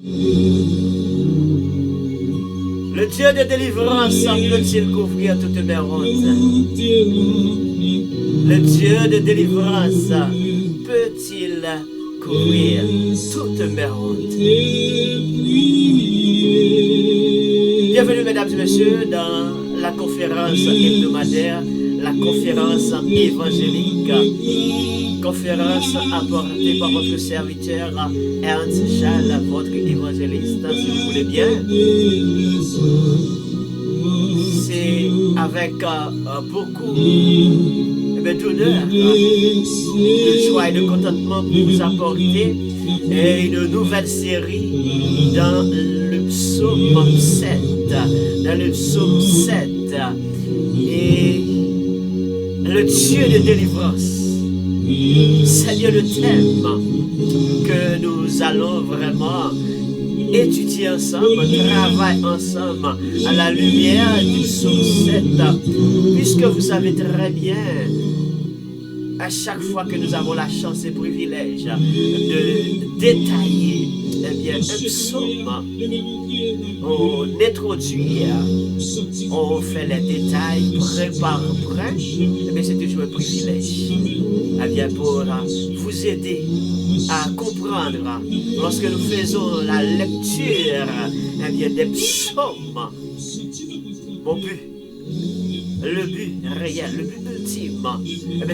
Le Dieu de délivrance peut-il couvrir toutes mes hontes? Le Dieu de délivrance peut-il couvrir toutes mes hontes? Bienvenue mesdames et messieurs dans la conférence hebdomadaire, la conférence évangélique, conférence apportée par votre serviteur Ernst Schall, votre évangéliste, si vous voulez bien. C'est avec beaucoup d'honneur, de joie et de contentement pour vous apporter une nouvelle série dans le psaume 7. Dans le psaume 7. Et le Dieu de délivrance. C'est bien le thème que nous allons vraiment étudier ensemble, travailler ensemble à la lumière du psaume 7, puisque vous savez très bien, à chaque fois que nous avons la chance et le privilège de détailler un psaume, on introduit, on fait les détails près par près, mais c'est toujours un privilège. Pour vous aider à comprendre lorsque nous faisons la lecture des psaumes. Mon but, le but réel, le but ultime,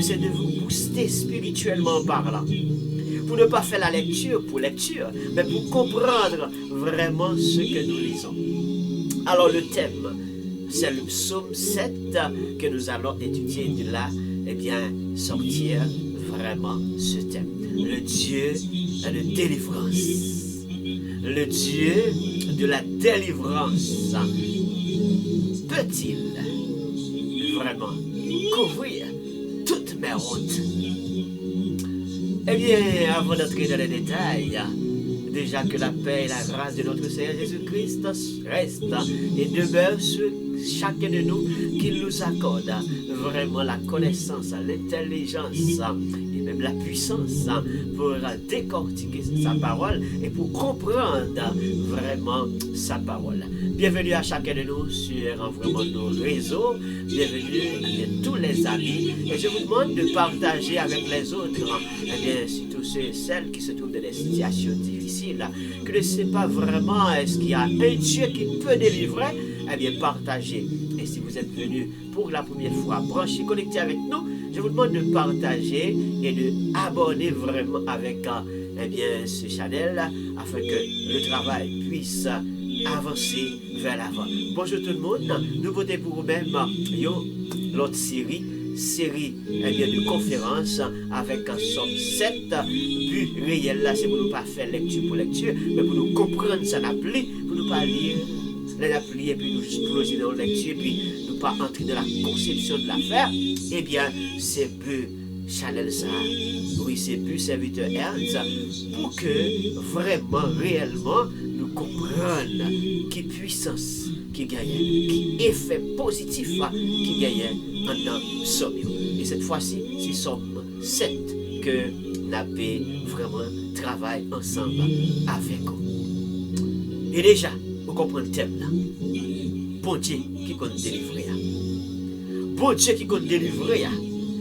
c'est de vous booster spirituellement parlant. Pour ne pas faire la lecture pour lecture, mais pour comprendre vraiment ce que nous lisons. Alors le thème, c'est le psaume 7 que nous allons étudier de là, sortir vraiment ce thème. Le Dieu de délivrance. Le Dieu de la délivrance. Peut-il vraiment couvrir toutes mes hontes? Avant d'entrer dans les détails, déjà que la paix et la grâce de notre Seigneur Jésus-Christ restent et demeurent sur chacun de nous, qu'il nous accorde vraiment la connaissance, l'intelligence et même la puissance pour décortiquer sa parole et pour comprendre vraiment sa parole. Bienvenue à chacun de nous sur vraiment nos réseaux, bienvenue à tous les amis, et je vous demande de partager avec les autres, surtout ceux et celles qui se trouvent dans des situations difficiles, qui ne savent pas vraiment est-ce qu'il y a un Dieu qui peut délivrer, partagez. Et si vous êtes venu pour la première fois, branchez, connectez avec nous, je vous demande de partager et de abonner vraiment avec ce channel afin que le travail puisse avancer vers l'avant. Bonjour tout le monde, nouveauté pour vous-même, l'autre série de conférences avec un somme 7 but réel là, c'est pour nous pas faire lecture pour lecture, mais pour nous comprendre ça n'applique, pour nous pas lire l'appliquer et puis nous plonger dans la lecture et puis nous pas entrer dans la conception de l'affaire. C'est but channel ça, oui c'est but serviteur Ernst, pour que vraiment réellement nous comprenions qui puissance qui gagne, qui effet positif qui gagne dans somme. Et cette fois-ci, c'est somme 7 que nous avons vraiment travaillé ensemble avec vous. Et déjà, vous comprenez le thème là. Bon Dieu qui compte délivrer. Bon Dieu qui compte délivrer.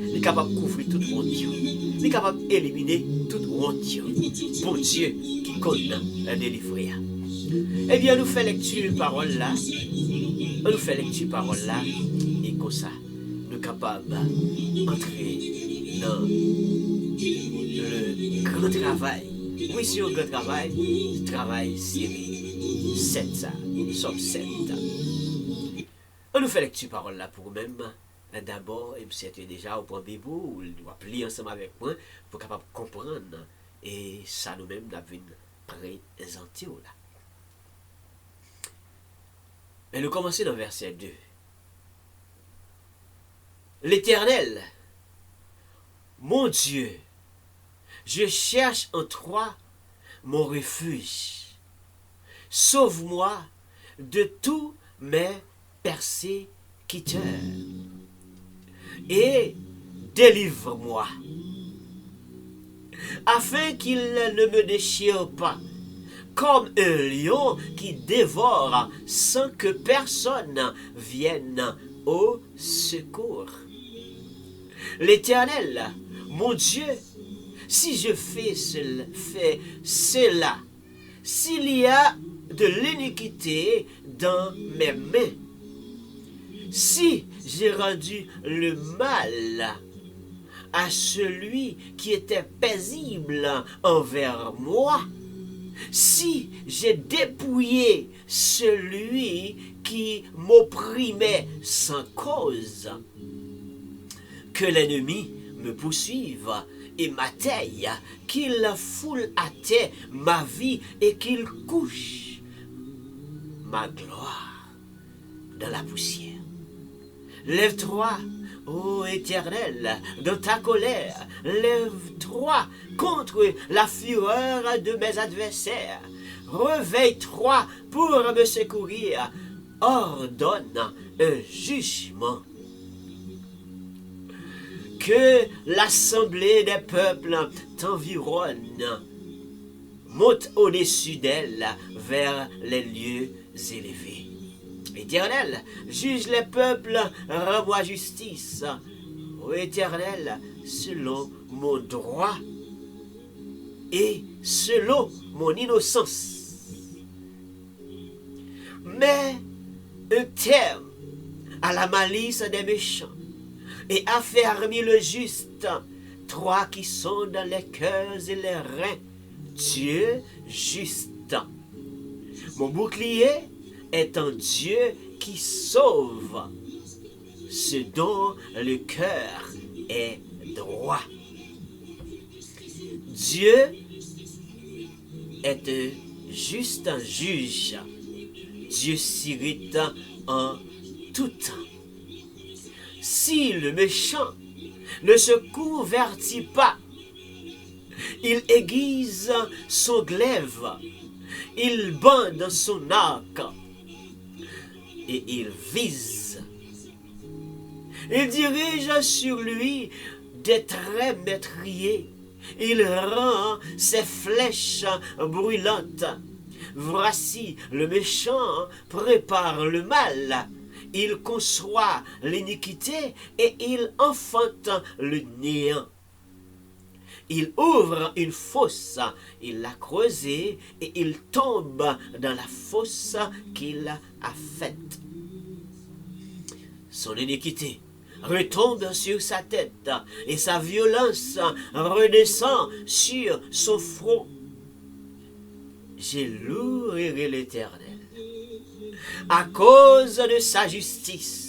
Il est capable de couvrir toute honte. Il est capable d'éliminer toute honte. Bon Dieu qui compte délivrer. Nous faisons lecture parole là. Nous faisons lecture parole là. Et comme ça, nous sommes capables d'entrer dans le grand travail. Oui, c'est un grand travail. Le travail série 7 ça. Somme 7. On nous fait lecture parole là pour vous-même. D'abord, et c'est déjà au point bibou, on doit plier ensemble avec moi pour capable comprendre. Et ça nous-mêmes, nous avons présenté là. Mais nous commençons dans verset 2. L'Éternel, mon Dieu, je cherche en toi mon refuge. Sauve-moi de tous mes persécuteurs et délivre-moi, afin qu'ils ne me déchirent pas comme un lion qui dévore sans que personne vienne au secours. L'Éternel, mon Dieu, si je fais cela, s'il y a de l'iniquité dans mes mains, si j'ai rendu le mal à celui qui était paisible envers moi, si j'ai dépouillé celui qui m'opprimait sans cause, que l'ennemi me poursuive et m'atteigne, qu'il foule à terre ma vie et qu'il couche ma gloire dans la poussière. Lève-toi, ô Éternel, dans ta colère, lève-toi contre la fureur de mes adversaires. Réveille-toi pour me secourir. Ordonne un jugement. Que l'assemblée des peuples t'environne. Monte au-dessus d'elle vers les lieux élevés. Éternel, juge les peuples, rends-moi justice. Ô Éternel, selon mon droit et selon mon innocence. Mets un terme à la malice des méchants et affermis le juste, toi qui sondes les cœurs et les reins, Dieu juste. Mon bouclier est un Dieu qui sauve, ce dont le cœur est droit. Dieu est un juste juge. Dieu s'irrite en tout temps. Si le méchant ne se convertit pas, il aiguise son glaive, il bande son arc et il vise. Il dirige sur lui des traits métriers. Il rend ses flèches brûlantes. Voici, le méchant prépare le mal. Il conçoit l'iniquité et il enfante le néant. Il ouvre une fosse, il l'a creusée et il tombe dans la fosse qu'il a faite. Son iniquité retombe sur sa tête et sa violence redescend sur son front. Je louerai l'Éternel à cause de sa justice.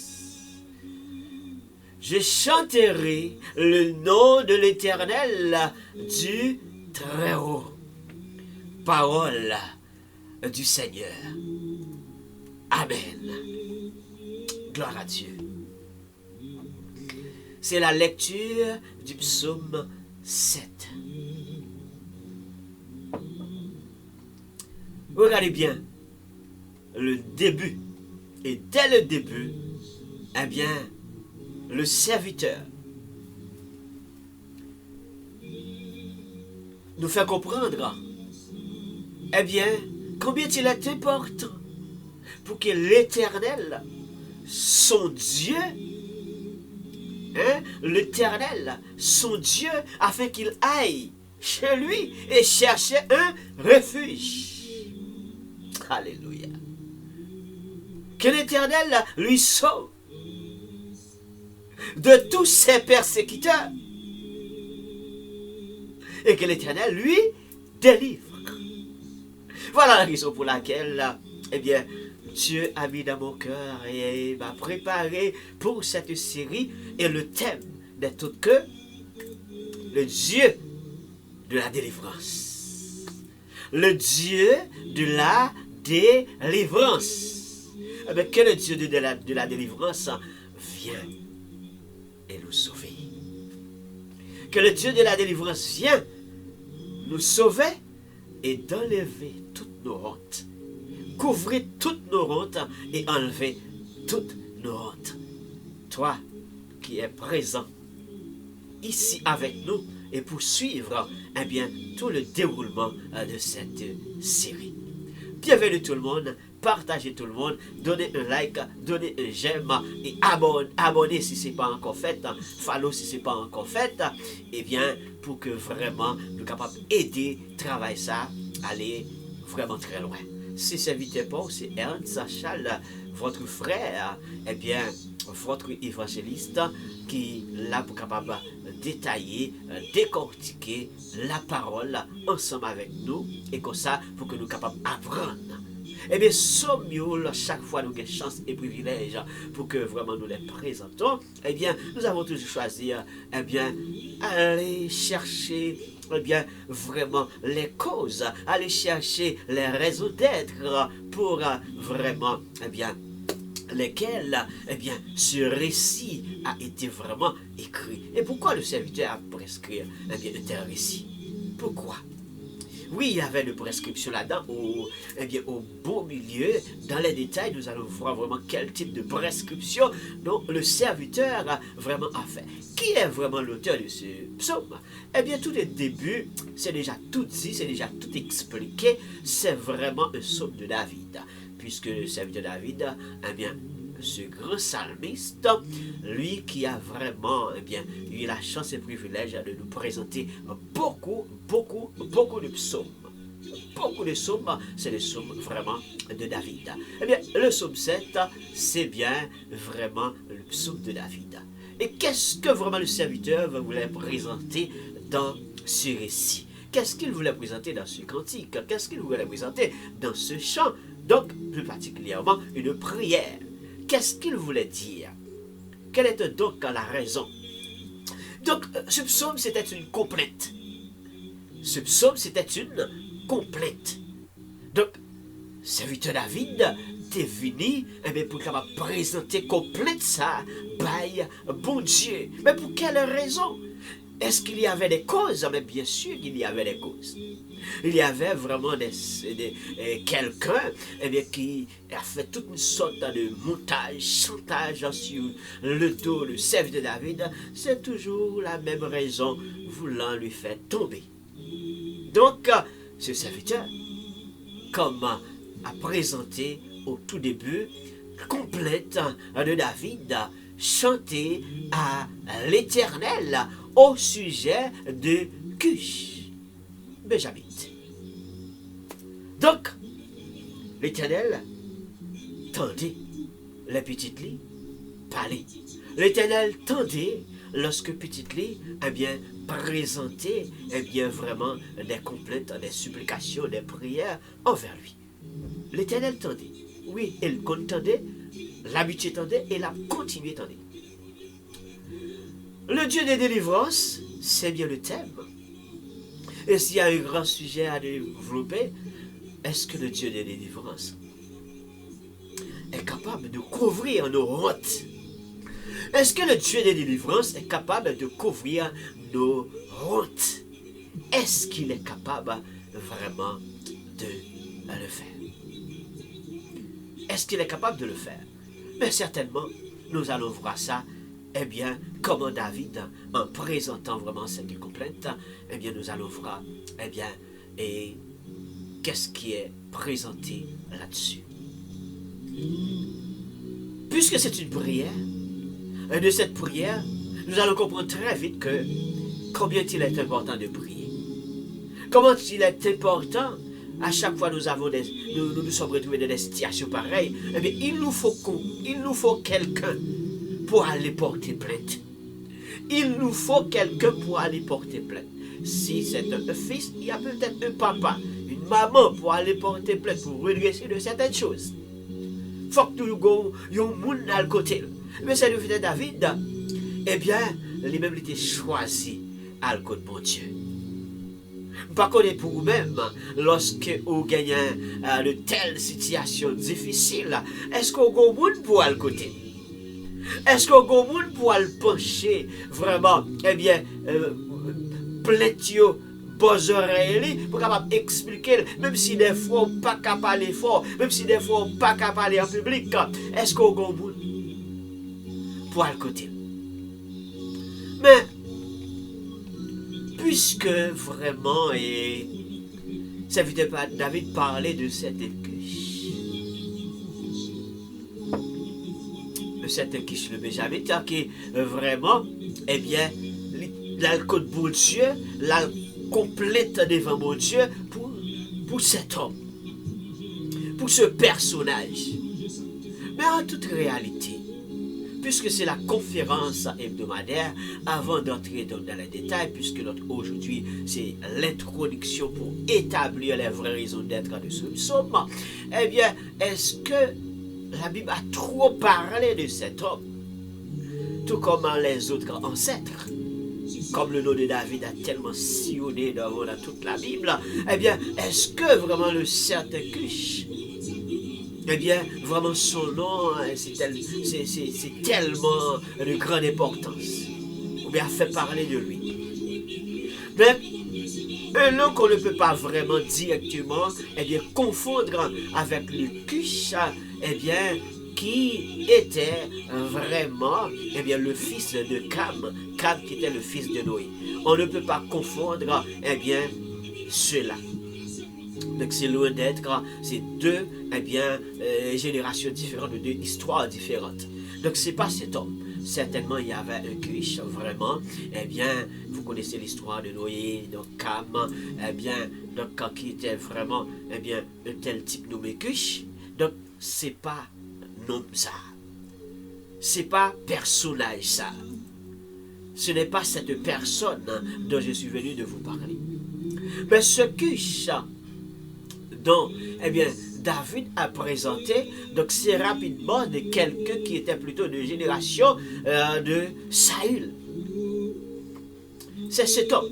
Je chanterai le nom de l'Éternel du Très-Haut. Parole du Seigneur. Amen. Gloire à Dieu. C'est la lecture du psaume 7. Regardez bien le début. Et dès le début, eh bien, le serviteur nous fait comprendre, eh bien, combien il est important pour que l'Éternel, son Dieu, l'Éternel, son Dieu, afin qu'il aille chez lui et chercher un refuge. Alléluia. Que l'Éternel lui sauve de tous ses persécuteurs et que l'Éternel lui délivre. Voilà la raison pour laquelle, eh bien, Dieu a mis dans mon cœur et m'a préparé pour cette série, et le thème n'est autre que le Dieu de la délivrance. Le Dieu de la délivrance. Eh bien, que le Dieu de la délivrance vient et nous sauver. Que le Dieu de la délivrance vient nous sauver et d'enlever toutes nos hontes. Couvrir toutes nos hontes et enlever toutes nos hontes. Toi qui es présent ici avec nous et pour suivre, eh bien, tout le déroulement de cette série. bienvenue tout le monde, partagez tout le monde, donnez un like, donnez un j'aime et abonnez si ce n'est pas encore fait, follow si ce n'est pas encore fait, et bien pour que vraiment nous capables d'aider, travailler ça, aller vraiment très loin. Si ce n'était pas, c'est Ernst Charles, votre frère, eh bien, votre évangéliste qui est là pour capable détailler, décortiquer la parole ensemble avec nous et comme ça pour que nous capables d'apprendre. Eh bien, sommes chaque fois nous avons chance et privilège pour que vraiment nous les présentons, eh bien, nous avons toujours choisi, eh bien, aller chercher eh bien, vraiment les causes, aller chercher les raisons d'être pour vraiment, eh bien, lesquels, eh bien, ce récit a été vraiment écrit. Et pourquoi le serviteur a prescrit, eh bien, un tel récit? Pourquoi? Oui, il y avait une prescription là-dedans, eh bien, au beau milieu, dans les détails, nous allons voir vraiment quel type de prescription dont le serviteur a vraiment a fait. Qui est vraiment l'auteur de ce psaume? Eh bien, tout le début, c'est déjà tout dit, c'est déjà tout expliqué, c'est vraiment un psaume de David. Puisque le serviteur David, eh bien, ce grand psalmiste, lui qui a vraiment eh bien, eu la chance et le privilège de nous présenter beaucoup de psaumes. Beaucoup de psaumes, c'est le psaume vraiment de David. Eh bien, le psaume 7, c'est bien vraiment le psaume de David. Et qu'est-ce que vraiment le serviteur voulait présenter dans ce récit? Qu'est-ce qu'il voulait présenter dans ce cantique? Qu'est-ce qu'il voulait présenter dans ce chant? Donc, plus particulièrement, une prière. Qu'est-ce qu'il voulait dire? Quelle était donc la raison? Donc, ce psaume, c'était une complète. Ce psaume, c'était une complète. Donc, serviteur David t'est venu pour présenter complète ça, by bon Dieu. Mais pour quelle raison? Est-ce qu'il y avait des causes? Mais bien sûr qu'il y avait des causes. Il y avait vraiment quelqu'un qui a fait toute une sorte de montage, chantage sur le dos, le serviteur de David. C'est toujours la même raison, voulant lui faire tomber. Donc, ce serviteur, comme a présenté au tout début, complète de David, chanté à l'Éternel au sujet de Cush, Benjamin. Donc, l'Éternel tendait les petites lits parler. L'Éternel tendait lorsque petite lit eh bien, présentait eh bien, vraiment des complaintes, des supplications, des prières envers lui. L'Éternel tendait. Oui, il tendait, l'habitude tendait et l'a continué tendait. Le Dieu des délivrances, c'est bien le thème. Et s'il y a un grand sujet à développer, est-ce que le Dieu des délivrances est capable de couvrir nos hontes? Est-ce que le Dieu des délivrances est capable de couvrir nos hontes? Est-ce qu'il est capable vraiment de le faire? Est-ce qu'il est capable de le faire? Mais certainement, nous allons voir ça. Eh bien, comment David, en présentant vraiment cette complainte, eh bien, nous allons voir, eh bien, et qu'est-ce qui est présenté là-dessus. Puisque c'est une prière, et de cette prière, nous allons comprendre très vite que combien il est important de prier. Comment il est important, à chaque fois nous sommes retrouvés dans des situations pareilles, eh bien, il nous faut quelqu'un pour aller porter plainte. Il nous faut quelqu'un pour aller porter plainte. Si c'est un fils, il y a peut-être un papa, une maman pour aller porter plainte, pour redresser de certaines choses. Il faut que nous ayons un monde à côté. Mais c'est le fils de David, eh bien, lui-même était choisi à côté de mon Dieu. Par contre, pour vous-même, lorsque vous gagnez de telles situations difficiles, est-ce qu'on a un monde pour aller côté? Est-ce qu'on a un monde pour aller pencher vraiment, eh bien, plainte bons oreilles pour capable expliquer, même si des fois on pas capable parler fort, même si des fois on pas capable parler en public, est-ce qu'on a un monde pour aller côté? Mais puisque vraiment serviteur David parlait de cette quiche. De cette quiche, le Benjamin, qui vraiment, eh bien, l'alcool pour Dieu, la complète devant mon Dieu pour cet homme, pour ce personnage. Mais en toute réalité, puisque c'est la conférence hebdomadaire, avant d'entrer dans les détails, puisque aujourd'hui c'est l'introduction pour établir les vraies raisons d'être de ce psaume, eh bien, est-ce que la Bible a trop parlé de cet homme, tout comme les autres ancêtres? Comme le nom de David a tellement sillonné dans toute la Bible, eh bien, est-ce que vraiment le certain Cush, eh bien, vraiment son nom, c'est tellement de grande importance, ou bien fait parler de lui. Mais un nom qu'on ne peut pas vraiment directement, eh bien, confondre avec le Cush, eh bien, qui était vraiment, eh bien, le fils de Cam qui était le fils de Noé. On ne peut pas confondre, eh bien, cela. Donc c'est loin d'être, c'est deux, eh bien, générations différentes, deux histoires différentes. Donc c'est pas cet homme. Certainement il y avait un Cush, vraiment, eh bien, vous connaissez l'histoire de Noé, donc Cam, eh bien, donc qui était vraiment, eh bien, un tel type nommé Cush. Donc c'est pas nom ça. C'est pas personnage ça. Ce n'est pas cette personne dont je suis venu de vous parler. Mais ce Cush dont, eh bien, David a présenté, donc c'est rapidement de quelqu'un qui était plutôt de génération de Saül. C'est cet homme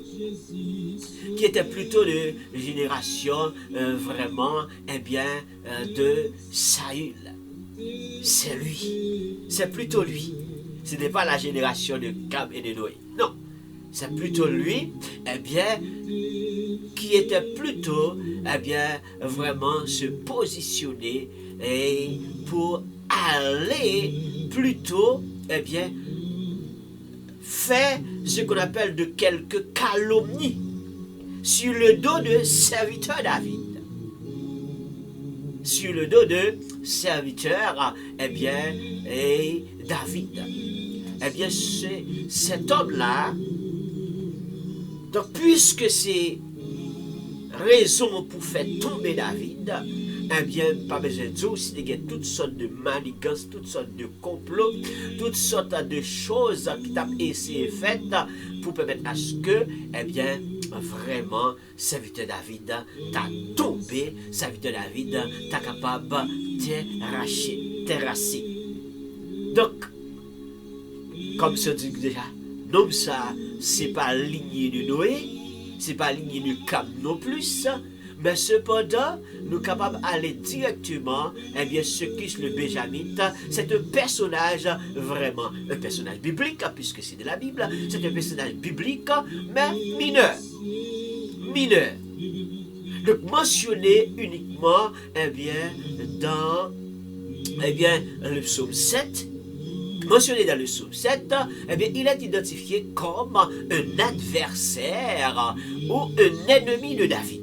qui était plutôt de génération vraiment, eh bien, de Saül. C'est lui. C'est plutôt lui. Ce n'est pas la génération de Cam et de Noé. Non. C'est plutôt lui, eh bien, qui était plutôt, eh bien, vraiment se positionner et pour aller plutôt, eh bien, faire ce qu'on appelle de quelques calomnies sur le dos de serviteur David. Sur le dos de serviteur, eh bien, et David. Eh bien, c'est cet homme-là. Donc, puisque c'est raison pour faire tomber David, eh bien, pas besoin de dire aussi, il y a toutes sortes de manigances, toutes sortes de complots, toutes sortes de choses qui ont essayé faites pour permettre à ce que, eh bien, vraiment, serviteur David t'a tombé, serviteur David t'a capable de terrasser. Donc, comme se dit déjà, non, ça, c'est pas lignée de Noé, c'est pas lignée de Cam non plus, mais cependant, nous sommes capables d'aller directement, eh bien, ce qu'est le Benjamin, c'est un personnage vraiment, un personnage biblique, puisque c'est de la Bible, c'est un personnage biblique, mais mineur. Mineur. Donc, mentionné uniquement, eh bien, dans, eh bien, le psaume 7, mentionné dans le psaume 7, eh bien, il est identifié comme un adversaire ou un ennemi de David.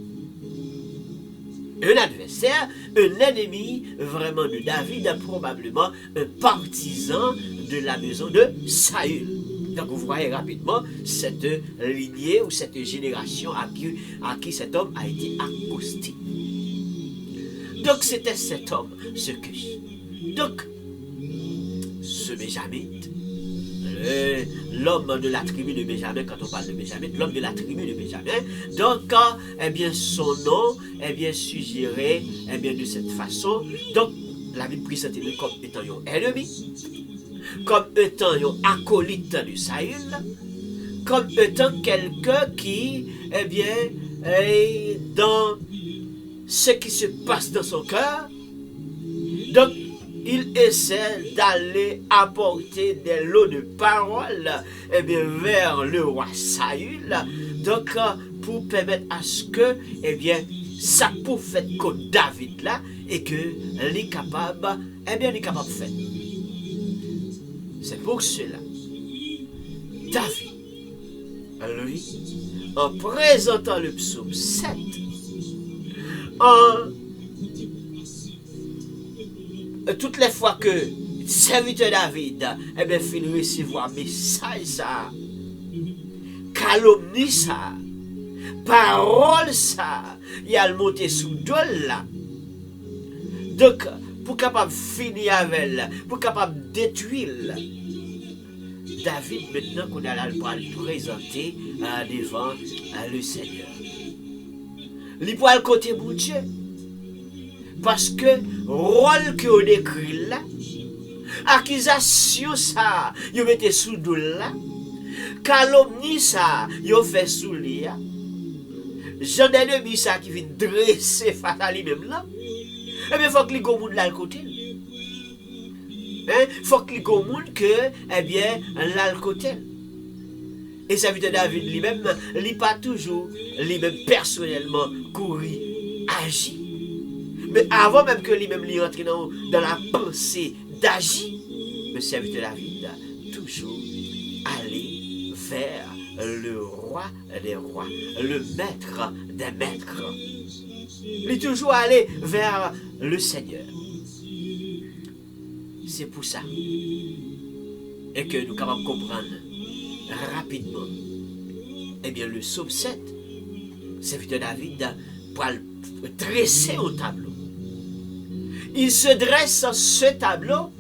Un adversaire, un ennemi vraiment de David, probablement un partisan de la maison de Saül. Donc vous voyez rapidement cette lignée ou cette génération à qui cet homme a été accosté. Donc c'était cet homme, ce Cush. Donc, ce Benjamin, l'homme de la tribu de Benjamin, quand on parle de Benjamin, l'homme de la tribu de Benjamin, donc, eh bien, son nom, eh bien, suggéré, eh bien, de cette façon. Donc, la Bible présente lui comme étant un ennemi, comme étant un acolyte de Saül, comme étant quelqu'un qui, eh bien, est dans ce qui se passe dans son cœur. Donc, il essaie d'aller apporter des lots de paroles, eh bien, vers le roi Saül, donc pour permettre à ce que, eh bien, ça peut faire que David là, et que les capable, eh bien, les capable de faire. C'est pour cela, David, lui, en présentant le psaume 7, toutes les fois que serviteur David, eh bien, fin recevoir message ça, calomnie ça, parole ça, il a monté sous dol là. Donc, pour capable finir avec elle, pour capable détruire David, maintenant qu'on a là pour le présenter devant le Seigneur. Il peut le côté mon Dieu. Parce que rôle que on écrit là, accusation ça, vous mettez sous dos là, calomnie ça, vous fait sous lui. Jean d'ennemi ça qui vient dresser face à lui-même là. Eh bien, il faut que les gens là le côté. Il faut que les gens que, eh bien, là le côté. Et ça veut dire David lui-même, il n'a pas toujours, lui-même personnellement, couru, agi. Mais avant même que lui-même lui entre dans la pensée d'agir, le serviteur David a toujours allé vers le roi des rois, le maître des maîtres. Il est toujours allé vers le Seigneur. C'est pour ça. Et que nous sommes capables de comprendre rapidement. Eh bien, le psaume 7, serviteur David, pour le dresser au tableau. Il se dresse ce tableau.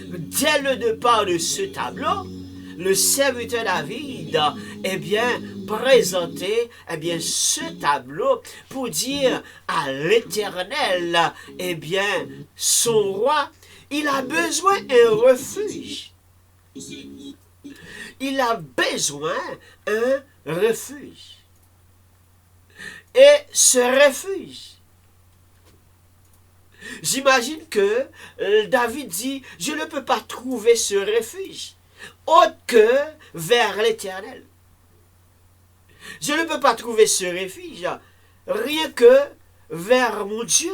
Dès le départ de ce tableau, le serviteur David, eh bien, présenter ce tableau pour dire à l'Éternel, eh bien, son roi, il a besoin d'un refuge. Il a besoin d'un refuge. Et ce refuge, j'imagine que David dit, je ne peux pas trouver ce refuge autre que vers l'Éternel. Je ne peux pas trouver ce refuge rien que vers mon Dieu.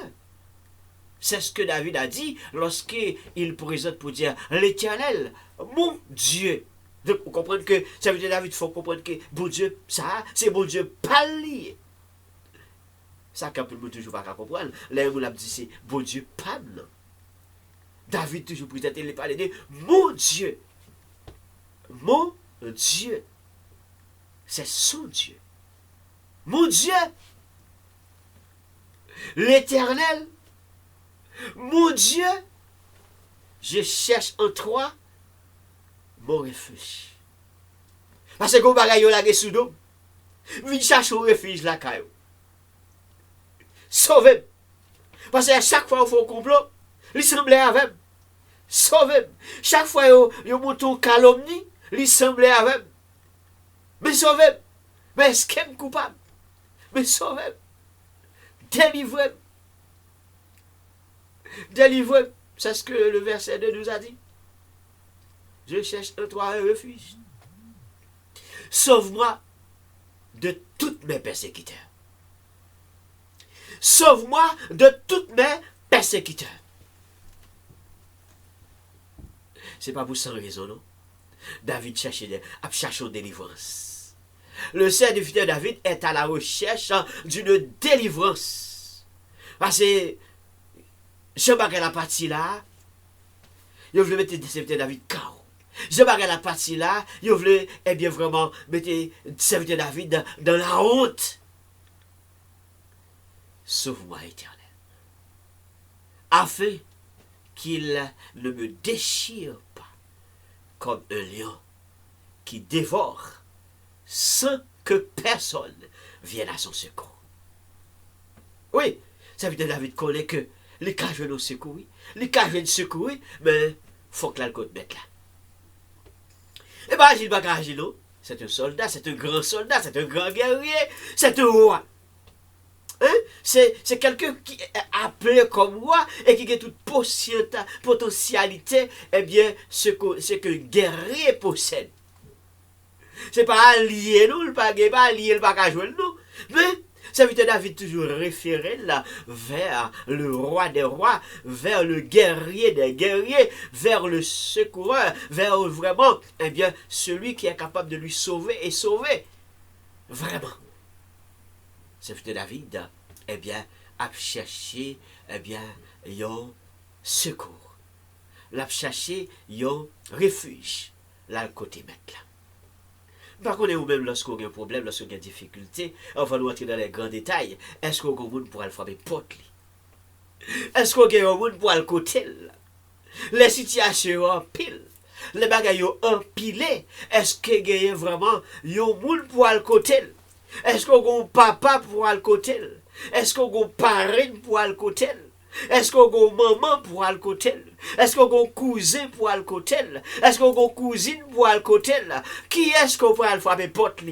C'est ce que David a dit lorsqu'il présente pour dire l'Éternel, mon Dieu. Donc, vous comprenez que ça veut dire David, il faut comprendre que bon Dieu, ça, c'est bon Dieu pas lié. Ça, quand le monde toujours pas comprendre, là, on l'a dit, c'est bon Dieu pas non. David toujours présente, il parle de mon Dieu. Mon Dieu. C'est son Dieu. Mon Dieu. L'Éternel. Mon Dieu. Je cherche en toi mon refuge. Parce que vous bagaille la sous dos. Vite chercher un refuge là caillou. Sauvez. Parce qu'à chaque fois qu'il faut un complot, il semblait avec. Sauvez. Chaque fois qu'il monte une calomnie, il semblait avec. Mais sauvez. Mais est-ce qu'il est coupable? Mais sauvez. Délivrez. Délivrez. C'est ce que le verset 2 nous a dit. Je cherche en toi un refuge. Sauve-moi de tous mes persécuteurs. Sauve-moi de tous mes persécuteurs. Ce n'est pas pour sans raison, non? David cherche une délivrance. Le serviteur David est à la recherche d'une délivrance. Parce que, je ne sais pas la partie là, il voulait mettre le serviteur David KO. Je ne sais pas la partie là, il voulait vraiment mettre le serviteur David dans la honte. Sauve-moi, Éternel, afin qu'il ne me déchire pas comme un lion qui dévore sans que personne vienne à son secours. Oui, ça veut dire David connaît que les cas viennent au secours, les cas viennent secourir, mais il faut que la côte mette là. Et bien, Agile Bagagilo, c'est un soldat, c'est un grand soldat, c'est un grand guerrier, c'est un roi. Hein? C'est quelqu'un qui est appelé comme roi et qui a toute potentialité, eh bien, ce que le guerrier possède. C'est pas allié, nous, pas allié, le pas jouer, nous. Mais, ça veut dire David toujours référé là vers le roi des rois, vers le guerrier des guerriers, vers le secoureur, vers vraiment, eh bien, celui qui est capable de lui sauver et sauver. Vraiment. Ça veut dire David, eh bien, a cherché, eh bien, un secours. L'a cherché un refuge, là, le côté mettre là. Par contre, ou même lorsqu'on a un problème, lorsqu'on a une difficulté, on va nous entrer dans les grands détails. Est-ce qu'on a un monde pour aller frapper porte? Est-ce qu'on a un monde pour aller côté? Les situations en pile. Les bagages en empilés. Est-ce qu'il y a vraiment un monde pour aller côté? Est-ce qu'on a un papa pour aller côté? Est-ce qu'on a un parrain pour aller côté? Est-ce qu'on a une maman pour aller côté? Est-ce qu'on a un cousin pour aller côté? Est-ce qu'on a une cousine pour aller côté? Qui est-ce qu'on peut aller frapper porte?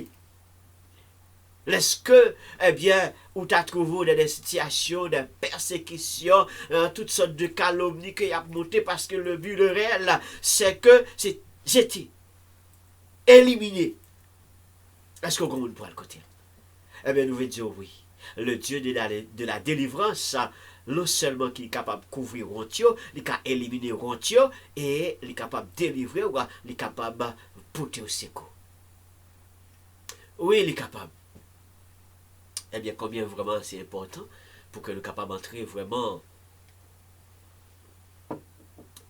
Est-ce que, eh bien, ou t'as trouvé dans des situations de persécution, toutes sortes de calomnies qui a monté parce que le but, le réel, c'est que c'est jeté, éliminé. Est-ce qu'on a pour le côté? Eh bien, nous voulons dire oui. Le Dieu de la délivrance, non seulement qui est capable de couvrir Rontio, il est capable d'éliminer Rontio, et il est capable de délivrer, ou il est capable de porter au secours. Oui, il est capable. Eh bien, combien vraiment c'est important pour que nous soyons capables d'entrer vraiment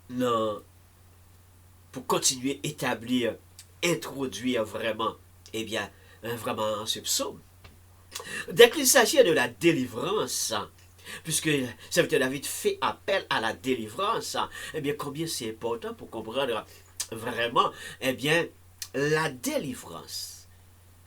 dans, pour continuer à établir, introduire vraiment, eh bien, vraiment ce psaume. Dès qu'il s'agit de la délivrance, puisque serviteur David fait appel à la délivrance, eh bien, combien c'est important pour comprendre vraiment, eh bien, la délivrance.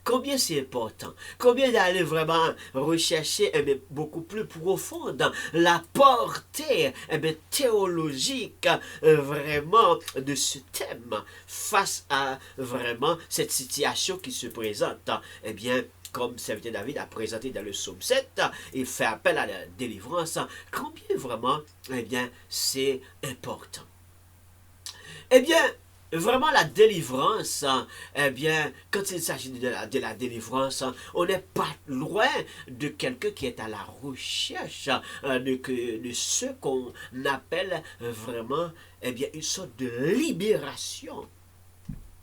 Combien c'est important, combien d'aller vraiment rechercher eh bien, beaucoup plus profond dans la portée eh bien, théologique vraiment de ce thème face à vraiment cette situation qui se présente. Eh bien, comme serviteur David a présenté dans le psaume 7, il fait appel à la délivrance. Combien vraiment, eh bien, c'est important. Eh bien, vraiment la délivrance, eh bien, quand il s'agit de la délivrance, on n'est pas loin de quelqu'un qui est à la recherche de ce qu'on appelle vraiment, eh bien, une sorte de libération.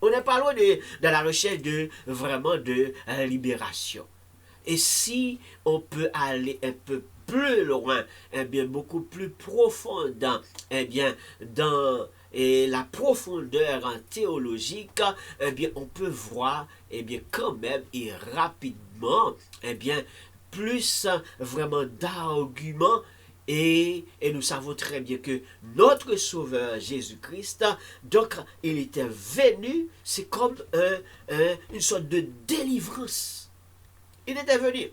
On n'est pas loin de la recherche de vraiment de libération. Et si on peut aller un peu plus loin, eh bien, beaucoup plus profond dans, eh bien, dans et la profondeur théologique, eh bien, on peut voir, eh bien, quand même et rapidement, eh bien, plus vraiment d'arguments et nous savons très bien que notre Sauveur Jésus-Christ, donc, il était venu, c'est comme une sorte de délivrance. Il était venu.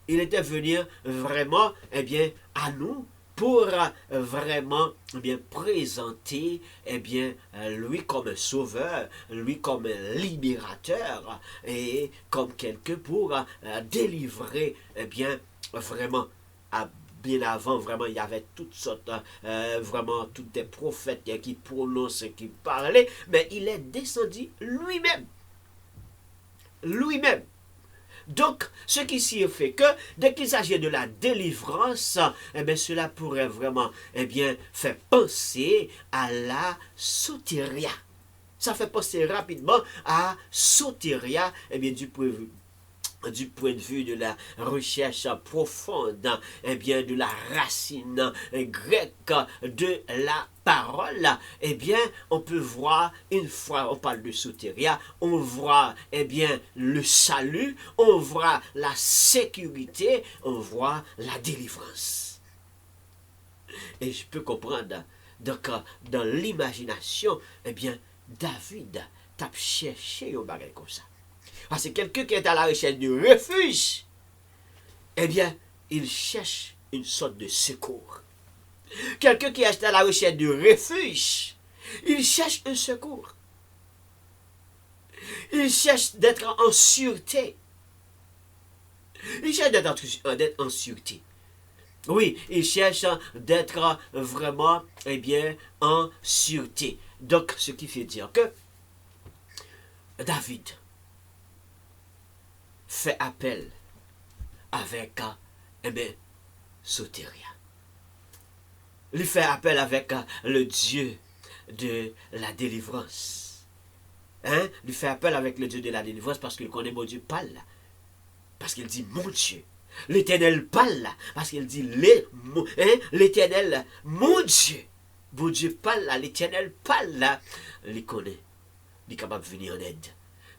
Il était venu vraiment, eh bien, à nous, pour vraiment eh bien, présenter eh bien, lui comme un sauveur, lui comme un libérateur et comme quelqu'un pour délivrer eh bien, vraiment bien avant, vraiment, il y avait toutes sortes, vraiment, tous des prophètes qui prononçaient, qui parlaient, mais il est descendu lui-même. Lui-même. Donc, ce qui signifie que dès qu'il s'agit de la délivrance, eh bien, cela pourrait vraiment eh bien, faire penser à la sotéria. Ça fait penser rapidement à sotéria, eh bien, du point de vue de la recherche profonde, eh bien, de la racine grecque de la parole, eh bien, on peut voir, une fois on parle de sotéria, on voit, eh bien, le salut, on voit la sécurité, on voit la délivrance. Et je peux comprendre, donc, dans l'imagination, eh bien, David t'a cherché un bagage comme ça. Parce que quelqu'un qui est à la recherche du refuge, eh bien, il cherche une sorte de secours. Quelqu'un qui est à la recherche du refuge, il cherche un secours. Il cherche d'être en sûreté. Il cherche d'être en sûreté. Oui, il cherche d'être vraiment, eh bien, en sûreté. Donc, ce qui fait dire que David fait appel avec eh bien, sotéria. Il fait appel avec le Dieu de la délivrance. Hein? Il fait appel avec le Dieu de la délivrance parce qu'il connaît mon Dieu parle. Parce qu'il dit mon Dieu. L'Éternel parle là, parce qu'il dit l'Éternel, mon Dieu parle là, l'Éternel parle là, il connaît, il est capable de venir en aide.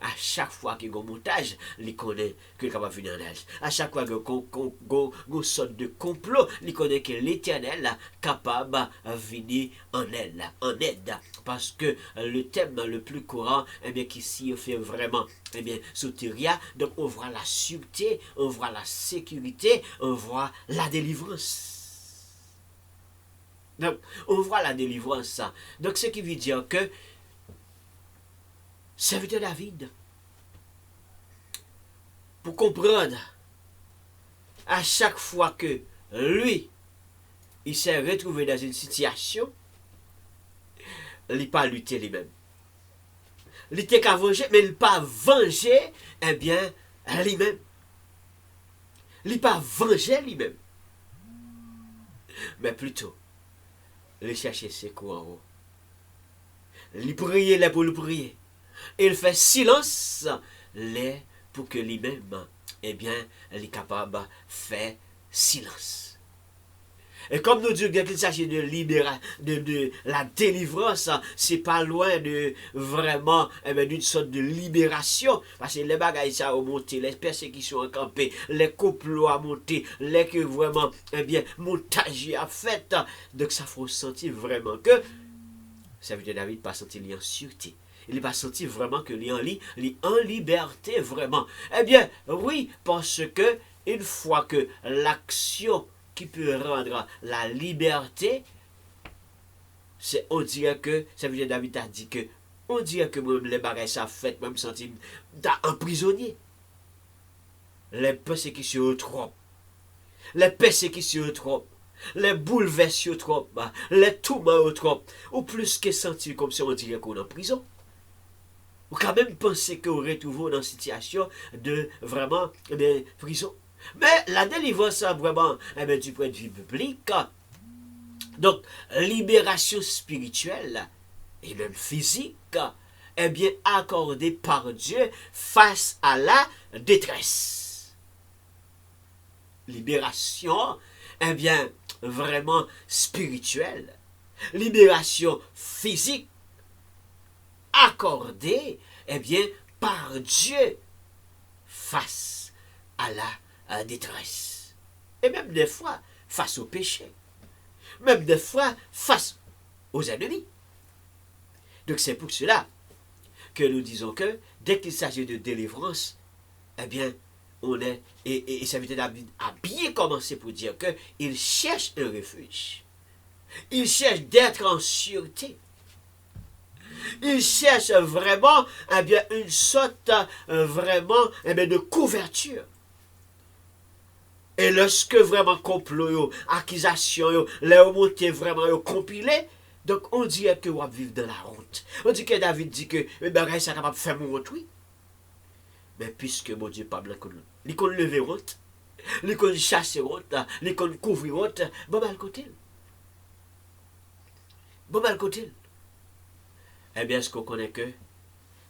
À chaque fois qu'il y a un montage, il connaît qu'il est capable de venir en aide. À chaque fois qu'il y a une sorte de complot, il connaît que l'Éternel est capable de venir en aide. Parce que le thème le plus courant, eh bien, qu'ici, on fait vraiment, eh bien, soteria, donc on voit la sûreté, on voit la sécurité, on voit la délivrance. Donc, on voit la délivrance. Donc, ce qui veut dire que serviteur David, pour comprendre, à chaque fois que lui, il s'est retrouvé dans une situation, il n'a pas lutté lui-même. Il était qu'à venger, mais il n'a pas vengé, eh bien, lui-même. Il n'a pas vengé lui-même. Mais plutôt, il cherchait secours en haut. Il priait là pour le prier. Il fait silence là pour que lui-même, eh bien, il est capable de faire silence. Et comme nous disons qu'il s'agit de la délivrance, c'est pas loin de vraiment d'une sorte de libération. Parce que les bagages ça ont monté, les persécutions ont campé, les complots ont monté, les que vraiment, eh bien, montage a fait. Donc ça faut sentir vraiment que ça veut dire David pas sentir en sûreté. Il va sentir vraiment que il est en liberté vraiment. Eh bien, oui, parce que une fois que l'action qui peut rendre la liberté, c'est on dirait que, ça veut dire David a dit que, on dirait que même les bagages ça fait, même sentir un prisonnier. Les persécutions trop, les persécutions trop, les bouleversements trop, les tourments trop, ou plus que sentir comme si on dirait qu'on est en prison. Ou quand même penser qu'on retrouve dans une situation de vraiment prison. Mais la délivrance, vraiment, du point de vue biblique, donc libération spirituelle et même physique, eh bien accordée par Dieu face à la détresse. Libération, eh bien vraiment spirituelle. Libération physique accordée, eh bien, par Dieu face à la détresse. Et même des fois, face au péché. Même des fois, face aux ennemis. Donc c'est pour cela que nous disons que dès qu'il s'agit de délivrance, eh bien, on est, et ça veut dire David a bien commencé pour dire qu'il cherche un refuge. Il cherche d'être en sûreté. Il cherche vraiment eh bien, une sorte vraiment eh bien, de couverture. Et lorsque vraiment complot, accusation, les montées vraiment compilées, donc on dirait que on va vivre dans la route. On dit que David dit que les bagages sont capables de faire mon route, oui. Mais puisque mon Dieu pas blanc, il peut lever route, il peut chasser route, il peut couvrir route, bon mal côté. Bon mal côté. Eh bien, est-ce qu'on connaît que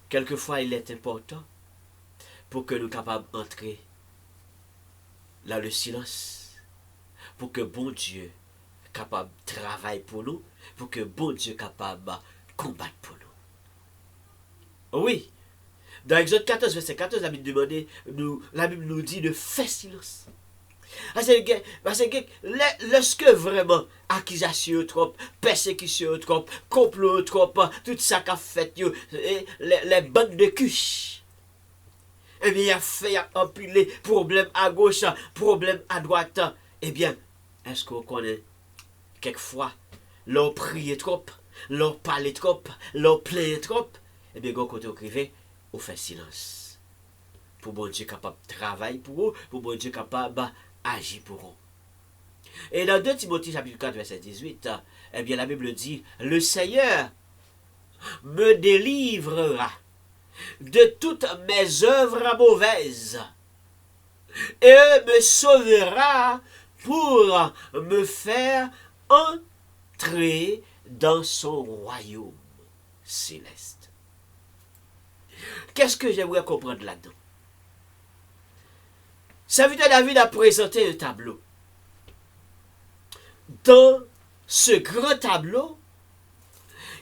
quelquefois il est important pour que nous soyons capables d'entrer dans le silence, pour que bon Dieu capable de travailler pour nous, pour que bon Dieu capable de combattre pour nous. Oui, dans Exode 14, verset 14, la Bible nous dit de faire silence. Parce que lorsque vraiment accusation trop, persécution trop, complot trop, tout ça qu'a fait les bandes de cuches. Eh bien, il a fait empiler problème à gauche, problème à droite. Eh bien, est-ce qu'on connaît quelquefois l'on prie trop, l'on parle trop, l'on plaint trop? Eh bien, quand on écrivait, on fait silence. Pour bon Dieu capable de travailler pour vous, pour bon Dieu capable agit pour eux. Et dans 2 Timothée chapitre 4 verset 18, eh bien la Bible dit, le Seigneur me délivrera de toutes mes œuvres mauvaises et me sauvera pour me faire entrer dans son royaume céleste. Qu'est-ce que j'aimerais comprendre là-dedans? serviteur David a présenté un tableau. Dans ce grand tableau,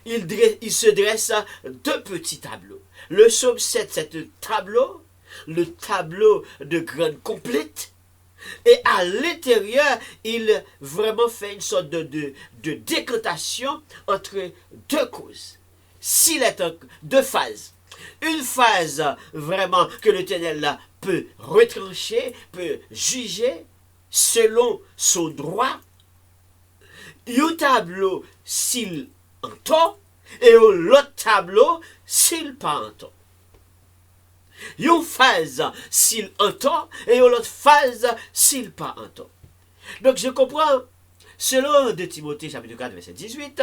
il se dresse deux petits tableaux. Le psaume 7, c'est un tableau, le tableau de grande complète. Et à l'intérieur, il vraiment fait une sorte de décantation entre deux causes. S'il est en deux phases. Une phase vraiment que l'Éternel peut retrancher, peut juger selon son droit. Un tableau s'il entend et l'autre tableau s'il pas entend. Une phase s'il entend et l'autre phase s'il pas entend. Donc je comprends, selon 2 Timothée chapitre 4 verset 18,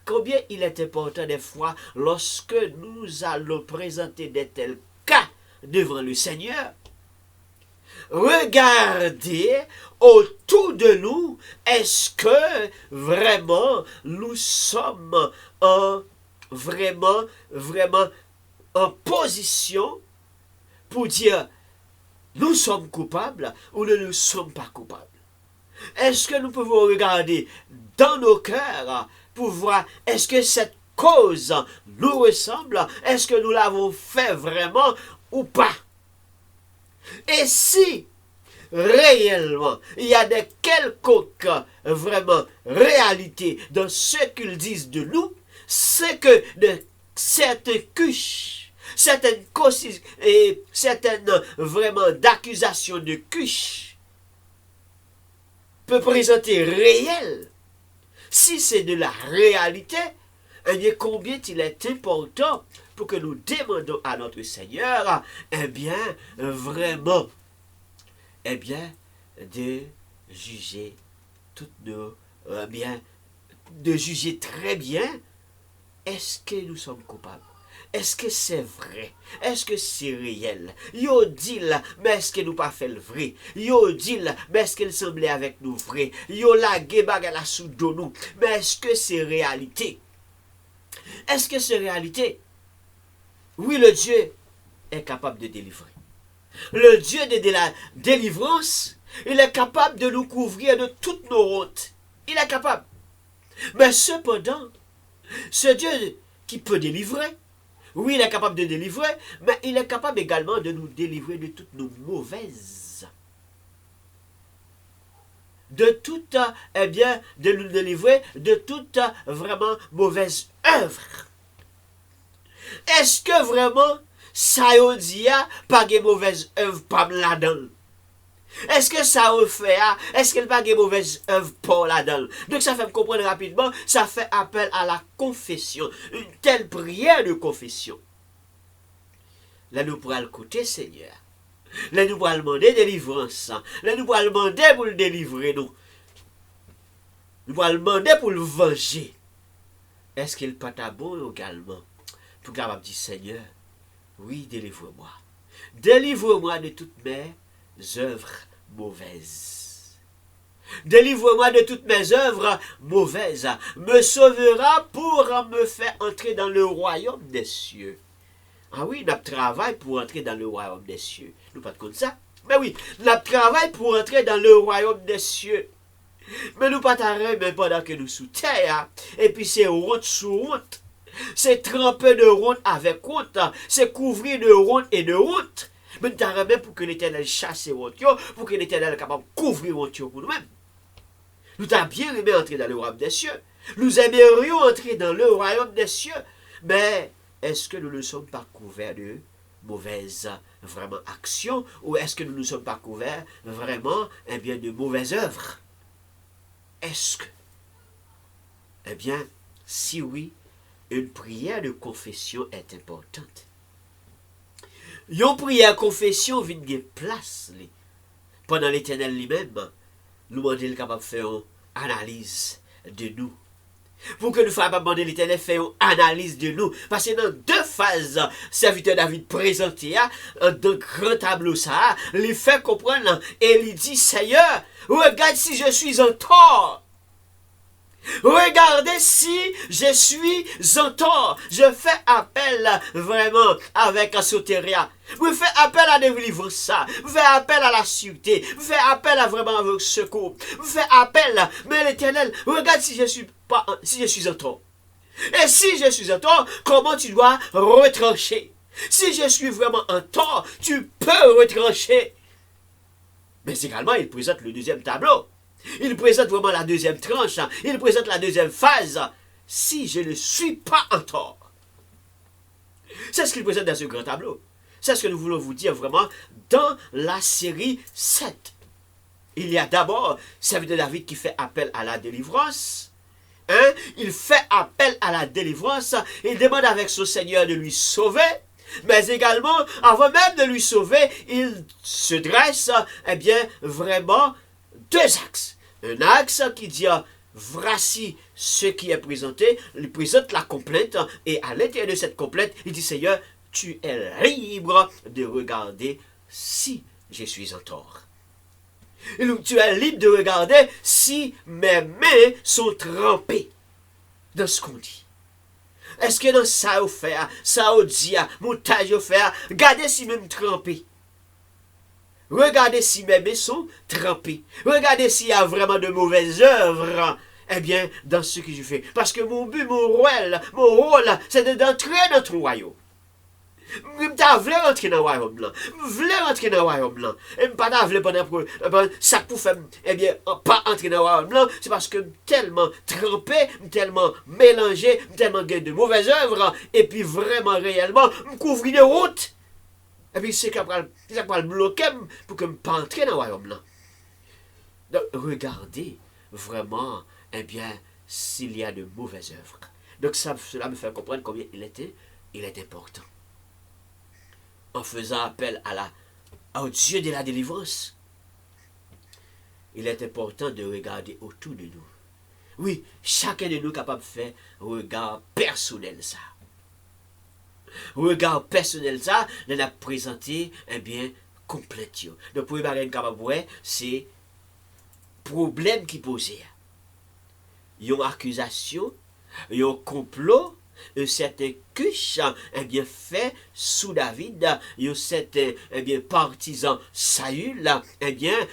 combien il est important des fois lorsque nous allons présenter de tels cas devant le Seigneur. Regardez autour de nous, est-ce que vraiment nous sommes vraiment en position pour dire nous sommes coupables ou nous ne sommes pas coupables. Est-ce que nous pouvons regarder dans nos cœurs pour voir est-ce que cette cause nous ressemble, est-ce que nous l'avons fait vraiment ou pas. Et si réellement il y a des quelconques vraiment réalités dans ce qu'ils disent de nous, c'est que de certaines couches, certaines vraiment d'accusations de couches peut présenter réel. Si c'est de la réalité, eh bien combien il est important pour que nous demandons à notre Seigneur, vraiment, de juger toutes nos, de juger très bien, est-ce que nous sommes coupables? Est-ce que c'est vrai? Est-ce que c'est réel? Yo dit là, mais est-ce que nous pas fait le vrai? Yo dit là, mais est-ce qu'il semblait avec nous vrai? Yo la guébaga la sous de nous, mais est-ce que c'est réalité? Est-ce que c'est réalité? Oui, le Dieu est capable de délivrer. Le Dieu de la délivrance, il est capable de nous couvrir de toutes nos hontes. Il est capable. Mais cependant, ce Dieu qui peut délivrer, oui, il est capable de délivrer, mais il est capable également de nous délivrer de toutes nos mauvaises. De toutes, de nous délivrer de toutes vraiment mauvaises œuvres. Est-ce que vraiment, ça y dit, pas de mauvaises œuvres, pas là-dedans? Est-ce que ça refait, est-ce qu'il n'y a pas de mauvaises œuvres pour là-dedans? Donc ça fait me comprendre rapidement, ça fait appel à la confession, une telle prière de confession. Là nous pourrons le côté Seigneur. Là nous pourrons demander délivrance. Là nous pourrons demander pour le délivrer nous. Nous pourrons demander pour le venger. Est-ce qu'il n'est pas bon également pour capable dire Seigneur, oui délivre-moi. Délivre-moi de toutes mes œuvres mauvaises. Délivre-moi de toutes mes œuvres mauvaises. Me sauvera pour me faire entrer dans le royaume des cieux. Ah oui, nous travaillons pour entrer dans le royaume des cieux. Nous pas comme ça. Mais oui, nous travaillons pour entrer dans le royaume des cieux. Mais nous pas t'arrêter même pendant que nous sous terre. Et puis c'est honte sous honte. C'est tremper de honte avec honte. C'est couvrir de honte et de honte. Mais nous t'arrêter pour que l'Éternel chasse honte. Pour que l'Éternel soit capable de couvrir honte pour nous-mêmes. Nous t'avons bien aimé entrer dans le royaume des cieux. Nous aimerions entrer dans le royaume des cieux. Mais est-ce que nous ne sommes pas couverts de mauvaises vraiment actions ou est-ce que nous ne sommes pas couverts vraiment de mauvaises œuvres? Est-ce que, si oui, une prière de confession est importante. Une prière de confession vient de place pendant l'Éternel lui-même. Nous demandons capable de faire une analyse de nous. Pour que nous fassions pas demander l'Éternel faire une analyse de nous. Parce que dans deux phases, serviteur David présenté, dans grand tableau ça, il fait comprendre et il dit Seigneur, regarde si je suis en tort. Regardez si je suis en tort. Je fais appel vraiment avec sotéria. Vous faites appel à la délivrance. Vous faites appel à la sûreté. Vous faites appel à vraiment avec secours. Vous faites appel. Mais l'Éternel, regarde si je suis en tort. Et si je suis en tort, comment tu dois retrancher? Si je suis vraiment en tort, tu peux retrancher. Mais également, il présente le deuxième tableau. Il présente vraiment la deuxième tranche. Il présente la deuxième phase. Si je ne suis pas en tort. C'est ce qu'il présente dans ce grand tableau. C'est ce que nous voulons vous dire vraiment dans la série 7. Il y a d'abord serviteur David qui fait appel à la délivrance. Il fait appel à la délivrance. Il demande avec son Seigneur de lui sauver. Mais également, avant même de lui sauver, il se dresse, vraiment deux axes. Un axe qui dit, voici ce qui est présenté. Il présente la complainte. Et à l'intérieur de cette complainte, il dit, Seigneur, tu es libre de regarder si je suis en tort. Tu es libre de regarder si mes mains sont trempées dans ce qu'on dit. Est-ce que dans ça au faire, ça au dire, montage au faire, regardez si même trempé. Regardez si mes mains sont trempées. Regardez s'il y a vraiment de mauvaises œuvres. Dans ce que je fais. Parce que mon but, mon rôle, c'est d'entrer dans ton royaume. Je voulais rentrer dans le royaume là. Je voulais rentrer dans le royaume là. Et je ne pas pendant ça pour faire, pas entrer dans le royaume là. C'est parce que je suis tellement trempé, tellement mélangé, tellement gain de mauvaises œuvres. Et puis vraiment, réellement, je couvre une route. Et puis c'est ça qui va le bloquer pour que je ne pas entrer dans le royaume là. Donc regardez vraiment, s'il y a de mauvaises œuvres. Donc cela me fait comprendre combien il est important. En faisant appel au Dieu de la délivrance, il est important de regarder autour de nous. Oui, chacun de nous est capable de faire un regard personnel ça. Regard personnel ça, nous a présenté complet. Donc pour les capable de voir, c'est problème qui posait. Il y a une accusation, il y a un complot, cette couche fait sous David, il y a cet partisan Saül,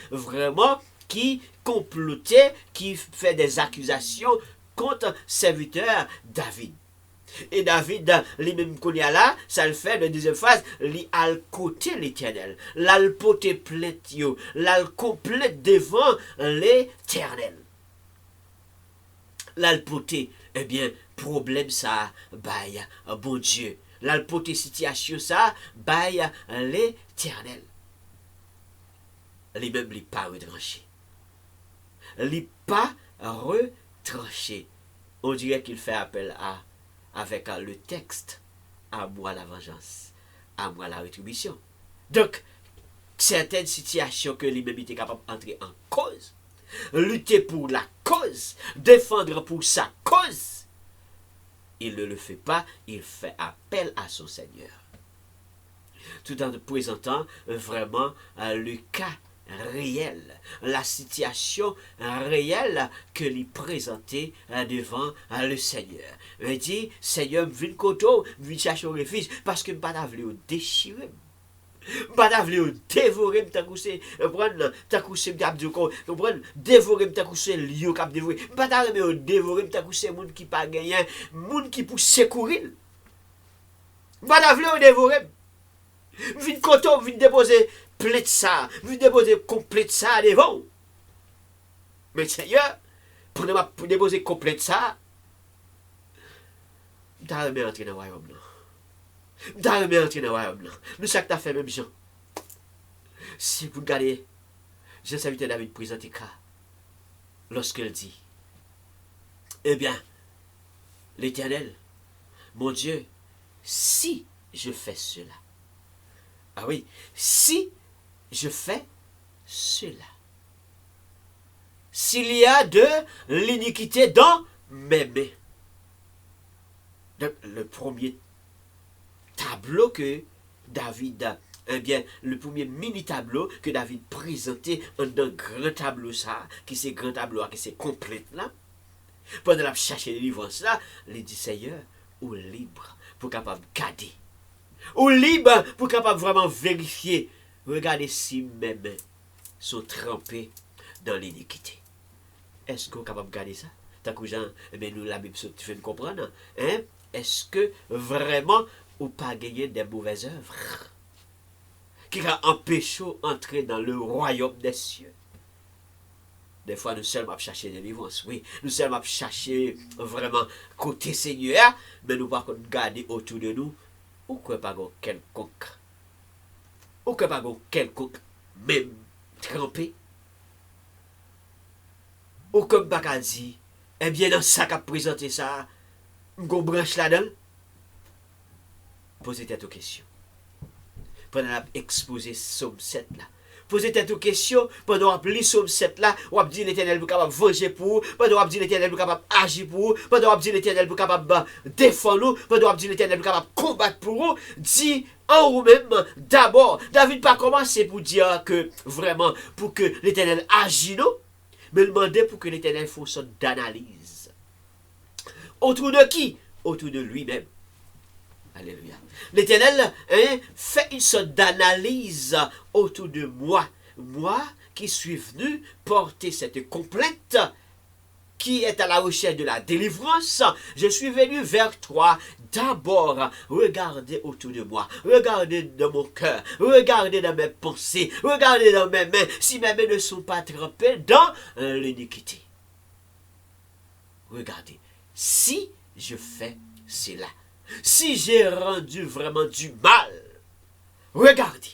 vraiment qui complotait, qui fait des accusations contre serviteur David. Et David, lui-même qu'on y a là, ça le fait de deuxième phase, il a le côté l'Éternel, l'a le poté plainte, l'a le complète devant l'Éternel. L'a le poté, problème ça, baille, bon Dieu. L'a le poté situation ça, baille l'Éternel. Lui-même, il n'est pas retranché. Il n'est pas retranché. On dirait qu'il fait appel avec le texte, à moi la vengeance, à moi la rétribution. Donc, certaines situations que lui-même était capable d'entrer en cause, lutter pour la cause, défendre pour sa cause, il ne le fait pas, il fait appel à son Seigneur. Tout en présentant vraiment le cas réel, la situation réelle que lui présentait devant le Seigneur. Il dit, Seigneur, viens koto, viens chercher un refuge, parce que je ne pas voulu déchirer. Je ne pas voulu dévorer, dévorer, lieu cap dévorer. Je ne pas voulu dévorer, moun qui pas gagné, moun qui pour secourir. Je ne pas voulu dévorer. Viens koto, viens déposer plainte ça, viens déposer complète ça devant. Mais Seigneur, pour déposer complète ça, je t'ai remis entrer dans le royaume. Je t'ai remis entrer dans le royaume. Nous savons que tu as fait même Jean. Si vous regardez, Jean serviteur David présenté cas, lorsqu'il dit, l'Éternel, mon Dieu, si je fais cela, ah oui, si je fais cela, s'il y a de l'iniquité dans mes mains. Donc, le premier tableau que David, le premier mini-tableau que David présentait dans un grand tableau, ça, qui c'est grand tableau, qui c'est complet là, Pendant la chercher délivrance là, il dit Seigneur, ou libre pour capable garder. Ou libre pour capable vraiment vérifier. Regardez si mes mains sont trempées dans l'iniquité. Est-ce qu'on est capable de garder ça? Tant que Jean, nous la Bible se fait comprendre. Hein? Est-ce que vraiment ou pas gagner des mauvaises œuvres qui va empêcher d'entrer dans le royaume des cieux? Des fois, nous seulement chercher des délivrance. Oui, nous seulement chercher vraiment côté Seigneur, mais nous par contre garder autour de nous, ou quoi pas quelconque, ou quoi pas quelconque, même trempé, ou comme pas dit, eh bien, dans ça qu'a présenté ça, une branche là-dedans, posez-vous aux questions. Pendant l'exposé Somme 7 là. Posez-vous aux questions, pendant qu'on lit Somme 7 là, on dit l'Éternel est capable de venger pour vous, pendant qu'on dit l'Éternel est capable d'agir pour vous, pendant qu'on dit l'Éternel est capable de défendre vous, pendant qu'on dit l'Éternel est capable de combattre pour vous, dit en vous-même d'abord. David pas commencé pour dire que vraiment, pour que l'Éternel agisse, non, mais demander pour que l'Éternel fasse une sorte d'analyse. Autour de qui? Autour de lui-même. Alléluia. L'Éternel fait une sorte d'analyse autour de moi. Moi qui suis venu porter cette complainte, qui est à la recherche de la délivrance, je suis venu vers toi. D'abord, regardez autour de moi, regardez dans mon cœur, regardez dans mes pensées, regardez dans mes mains, si mes mains ne sont pas trempées dans l'iniquité. Regardez, si je fais cela, si j'ai rendu vraiment du mal, regardez.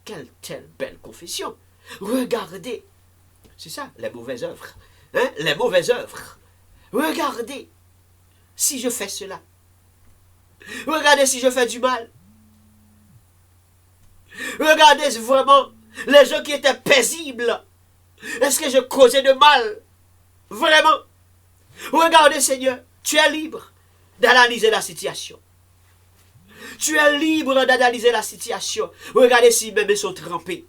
Quelle telle belle confession. Regardez. C'est ça, les mauvaises œuvres. Hein? Les mauvaises œuvres. Regardez si je fais cela. Regardez si je fais du mal. Regardez vraiment les gens qui étaient paisibles. Est-ce que je causais de mal? Vraiment. Regardez, Seigneur, tu es libre d'analyser la situation. Tu es libre d'analyser la situation. Regardez si mes mains sont trempées.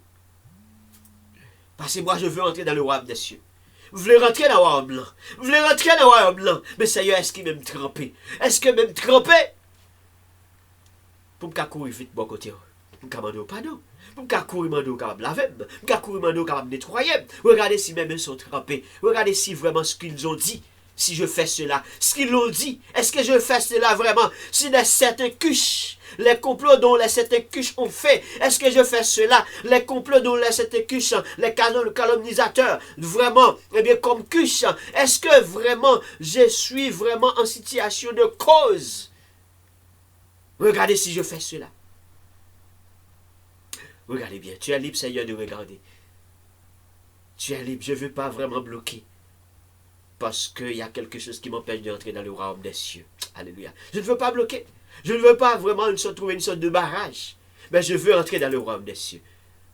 Parce que moi, je veux entrer dans le royaume des cieux. Vous voulez rentrer dans le royaume blanc. Vous voulez rentrer dans le royaume blanc. Mais Seigneur, est-ce qu'il m'aime trempé? Est-ce que m'aime trempé? Pour me courir vite, bon côté. Pour me demander pardon. Pour me courir, demander capable laver. Pour me courir, demander capable nettoyer. Regardez si mes mains sont trempées. Regardez si vraiment ce qu'ils ont dit. Si je fais cela, ce qu'ils l'ont dit, est-ce que je fais cela vraiment? Si les certains cuches, les complots dont les certains cuches ont fait, est-ce que je fais cela? Les complots dont les certains cuches, les calomnisateurs, vraiment, eh bien comme cuches, est-ce que vraiment je suis vraiment en situation de cause? Regardez si je fais cela. Regardez bien, tu es libre, Seigneur, de regarder. Tu es libre, je ne veux pas vraiment bloquer. Parce qu'il y a quelque chose qui m'empêche d'entrer dans le royaume des cieux. Alléluia. Je ne veux pas bloquer. Je ne veux pas vraiment trouver une sorte de barrage. Mais je veux entrer dans le royaume des cieux.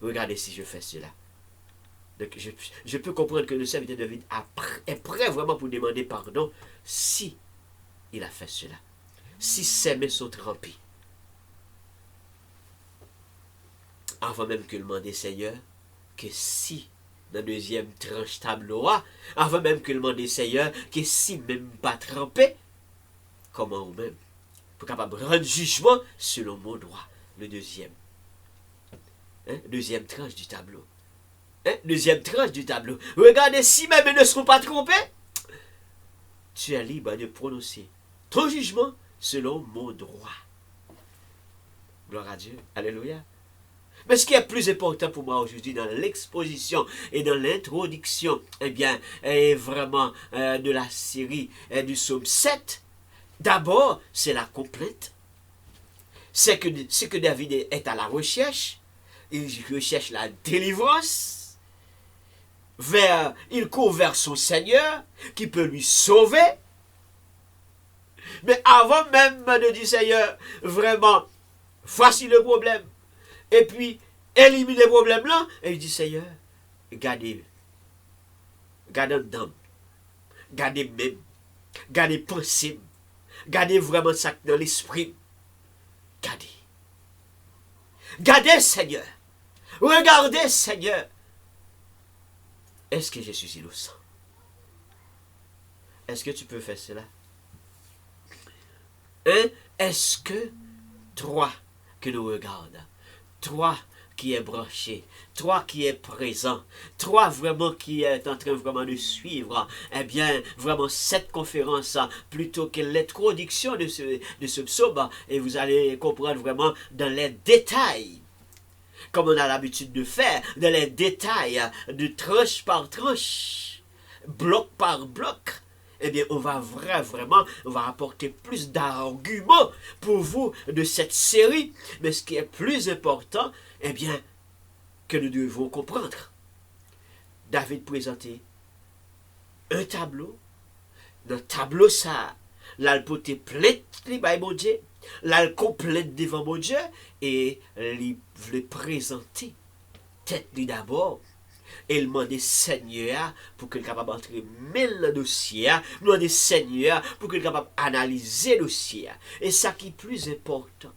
Regardez si je fais cela. Donc je peux comprendre que le serviteur de David est prêt vraiment pour demander pardon si il a fait cela. Si ses mains sont trempées. Avant même que le demander, Seigneur, que si dans la deuxième tranche tableau, avant même que le demander, Seigneur, que si même pas trempé, comment ou même, pour capable de rendre jugement selon mon droit, le deuxième. Hein? Deuxième tranche du tableau. Hein? Deuxième tranche du tableau. Regardez, si mes mains ne seront pas trompées, tu es libre de prononcer ton jugement selon mon droit. Gloire à Dieu. Alléluia. Mais ce qui est plus important pour moi aujourd'hui dans l'exposition et dans l'introduction, eh bien, est vraiment de la série du psaume 7, d'abord, c'est la complainte. C'est que David est à la recherche. Il recherche la délivrance. Il court vers son Seigneur qui peut lui sauver. Mais avant même de dire Seigneur, vraiment, voici le problème. Et puis, éliminer le problème là, et il dit, Seigneur, gardez d'âme, gardez même, gardez pensée, gardez vraiment ça dans l'esprit, gardez. Gardez, Seigneur, regardez, Seigneur, est-ce que je suis innocent? Est-ce que tu peux faire cela? 1, est-ce que 3 que nous regardons, 3 qui est branché, 3 qui est présent, 3 vraiment qui est en train vraiment de suivre, eh bien, vraiment cette conférence, plutôt que l'introduction de ce psaume, et vous allez comprendre vraiment dans les détails, comme on a l'habitude de faire, dans les détails, de tranche par tranche, bloc par bloc, eh bien, on va on va apporter plus d'arguments pour vous de cette série. Mais ce qui est plus important, eh bien, que nous devons comprendre. David présentait un tableau. Dans le tableau, ça, là, le poté plaît, mon Dieu, là, le complète devant mon Dieu, et il voulait présenter tête d'abord. Et il demandait Seigneur pour qu'il soit capable d'entrer le dossier, il demandait Seigneur pour qu'il soit capable d'analyser le dossier. Et ça qui est plus important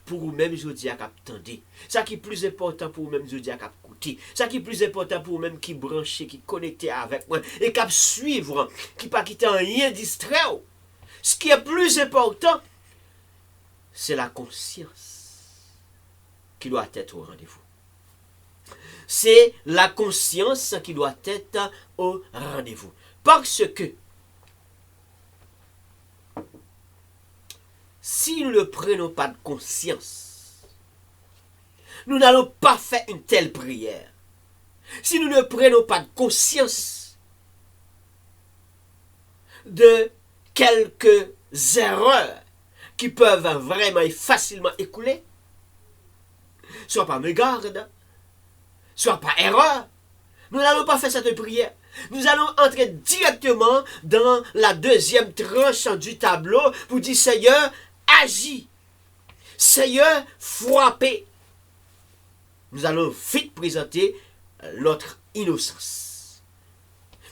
pour vous-même, je dis à capter. Ça qui est plus important pour vous-même, je dis à capter. Ça qui est plus important pour vous-même qui branché, qui connecté avec moi et qui suivre, qui pas quitter rien distrait. Ce qui est plus important, c'est la conscience qui doit être au rendez-vous. C'est la conscience qui doit être au rendez-vous. Parce que si nous ne prenons pas de conscience, nous n'allons pas faire une telle prière. Si nous ne prenons pas de conscience de quelques erreurs qui peuvent vraiment et facilement écouler, soit par mégarde, soit par erreur, nous n'allons pas faire cette prière. Nous allons entrer directement dans la deuxième tranche du tableau pour dire Seigneur, agis. Seigneur, frappez. Nous allons vite présenter notre innocence.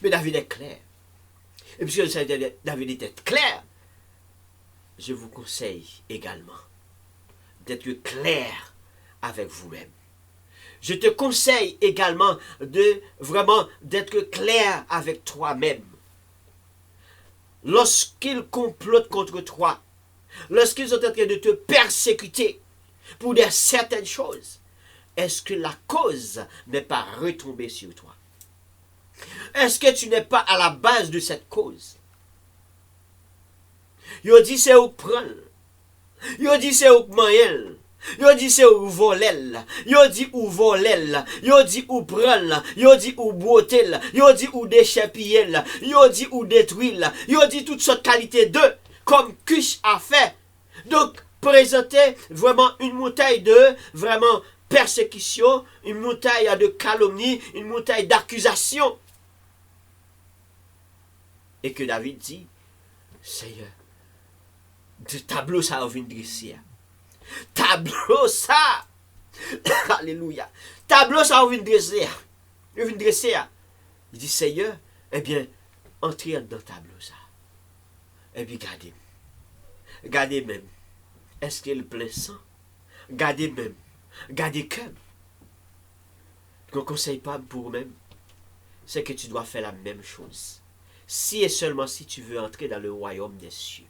Mais David est clair. Et puisque David était clair, je vous conseille également d'être clair avec vous-même. Je te conseille également de vraiment d'être clair avec toi-même. Lorsqu'ils complotent contre toi, lorsqu'ils sont en train de te persécuter pour certaines choses, est-ce que la cause n'est pas retombée sur toi? Est-ce que tu n'es pas à la base de cette cause? Yo dit c'est où prendre. Yo dit c'est où moyen. Yo dit c'est où voler. Yo dit où voler. Yo dit où prendre. Yo dit où botter. Yo dit où déchapiller. Yo dit où détruire. Yo dit toutes sortes de qualités de comme Cush a fait. Donc présenter vraiment une montagne de vraiment persécution, une montagne de calomnie, une montagne d'accusation. Et que David dit, Seigneur, de tableau ça vient dresser. Tableau ça, alléluia. Tableau ça vient dresser. Il vient dresser. Il dit, Seigneur, eh bien, entrez dans le tableau ça. Et puis gardez. Gardez même. Est-ce qu'il est plein sang? Gardez même. Gardez que. Je ne conseille pas pour vous-même. C'est que tu dois faire la même chose. Si et seulement si tu veux entrer dans le royaume des cieux.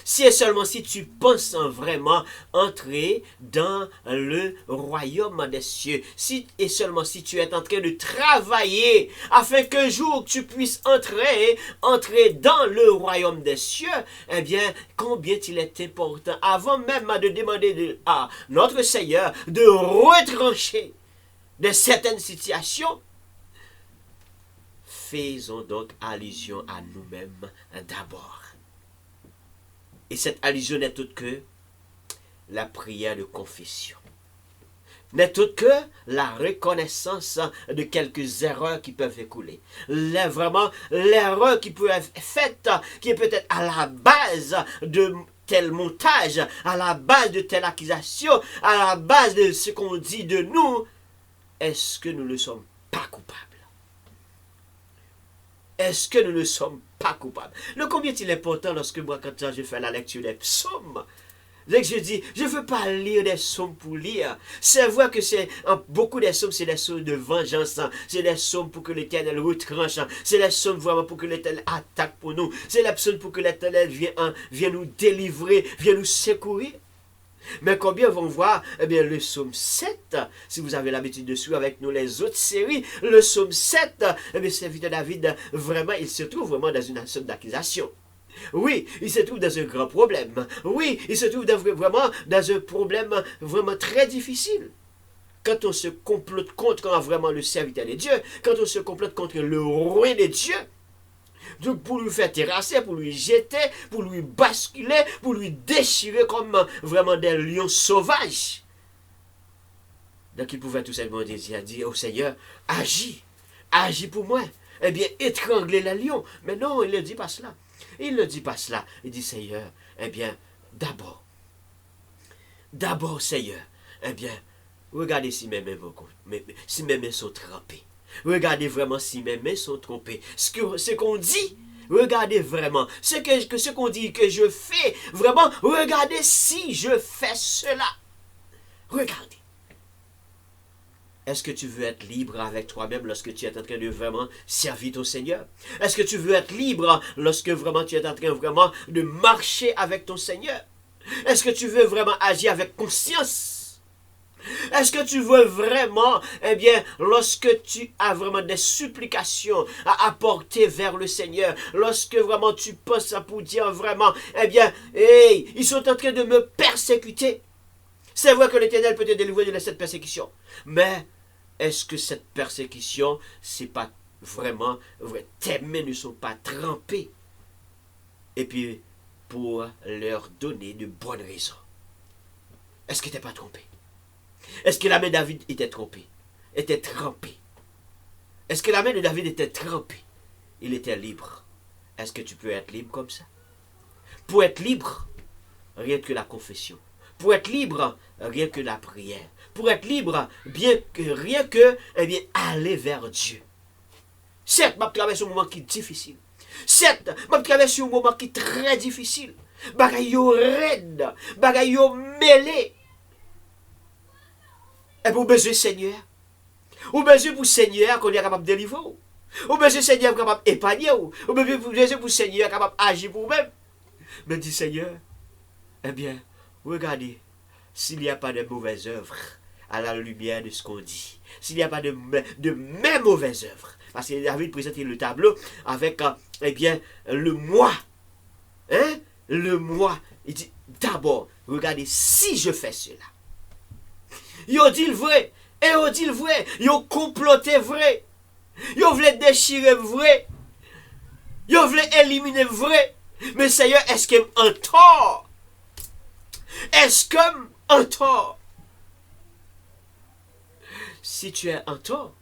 Si et seulement si tu penses vraiment entrer dans le royaume des cieux. Si et seulement si tu es en train de travailler afin qu'un jour tu puisses entrer dans le royaume des cieux, eh bien, combien il est important, avant même de demander à notre Seigneur de retrancher de certaines situations, faisons donc allusion à nous-mêmes d'abord. Et cette allusion n'est autre que la prière de confession. N'est autre que la reconnaissance de quelques erreurs qui peuvent écouler. Vraiment, l'erreur qui peut être faite, qui est peut-être à la base de tel montage, à la base de telle accusation, à la base de ce qu'on dit de nous, est-ce que nous ne sommes pas coupables? Est-ce que nous ne sommes pas coupables? Le combien il est important lorsque moi, quand je fais la lecture des psaumes, Donc je dis, je ne veux pas lire des psaumes pour lire. C'est vrai que beaucoup des psaumes, c'est des psaumes de vengeance. C'est des psaumes pour que l'Éternel retranche. C'est des psaumes vraiment pour que l'Éternel attaque pour nous. C'est des psaumes pour que l'Éternel vienne nous délivrer, vienne nous secourir. Mais combien vont voir, eh bien, le psaume 7, si vous avez l'habitude de suivre avec nous les autres séries, le psaume 7, eh bien, serviteur David, vraiment, il se trouve vraiment dans une somme d'accusation. Oui, il se trouve dans un grand problème. Oui, il se trouve vraiment dans un problème vraiment très difficile. Quand on se complote contre vraiment le serviteur de Dieu, quand on se complote contre le roi de Dieu, donc pour lui faire terrasser, pour lui jeter, pour lui basculer, pour lui déchirer comme vraiment des lions sauvages. Donc il pouvait tout simplement dire au Seigneur, agis, agis pour moi. Eh bien, étrangler les lions. Mais non, il ne dit pas cela. Il ne dit pas cela. Il dit, Seigneur, eh bien, d'abord, Seigneur, eh bien, regardez si mes mains sont trempées. Regardez vraiment si mes mains sont trompées. Ce qu'on dit, regardez vraiment. Ce qu'on dit que je fais, vraiment, regardez si je fais cela. Regardez. Est-ce que tu veux être libre avec toi-même lorsque tu es en train de vraiment servir ton Seigneur? Est-ce que tu veux être libre lorsque vraiment tu es en train vraiment de marcher avec ton Seigneur? Est-ce que tu veux vraiment agir avec conscience? Est-ce que tu veux vraiment, eh bien, lorsque tu as vraiment des supplications à apporter vers le Seigneur, lorsque vraiment tu penses pour dire vraiment, eh bien, hey, ils sont en train de me persécuter. C'est vrai que l'Éternel peut te délivrer de cette persécution, mais est-ce que cette persécution, c'est pas vraiment vrai? Tes mains ne sont pas trempées. Et puis, pour leur donner de bonnes raisons. Est-ce que tu n'es pas trompé? Est-ce que la main de David était trompée? Était trempée? Est-ce que la main de David était trempée? Il était libre. Est-ce que tu peux être libre comme ça? Pour être libre, rien que la confession. Pour être libre, rien que la prière. Pour être libre, rien que aller vers Dieu. Certes, je traverse un moment qui est difficile. Certes, je traverse un moment qui est très difficile. Bagay yo raide, bagay yo mêlé. Et pour besoin Seigneur. Ou besoin pour Seigneur qu'on est capable de délivrer. Ou besoin Seigneur capable d'épargner. Ou besoin pour Seigneur capable d'agir pour vous-même. Mais dit Seigneur, eh bien, regardez, s'il n'y a pas de mauvaises œuvres à la lumière de ce qu'on dit, s'il n'y a pas de mes mauvaises œuvres, parce que David présentait le tableau avec, eh bien, le moi. Hein? Le moi. Il dit, d'abord, regardez, si je fais cela. Ils ont dit le vrai. Et ils ont dit le vrai. Ils ont comploté vrai. Ils voulaient déchirer vrai. Ils voulaient éliminer vrai. Mais Seigneur, est-ce qu'il y a un tort? Est-ce qu'il y a un tort? Si tu es un tort,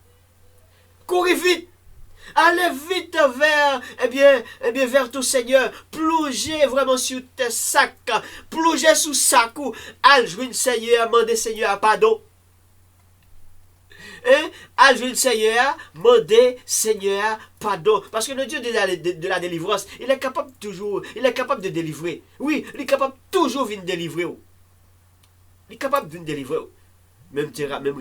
courez vite. Allez vite vers, vers ton Seigneur. Plongez vraiment sur tes sacs. Plongez sous sac. Allez jouer le Seigneur, demandez Seigneur pardon. Allez jouer le Seigneur, demandez Seigneur pardon. Parce que le Dieu de la délivrance, il est capable de délivrer. Oui, il est capable toujours de délivrer. Il est capable de délivrer. Même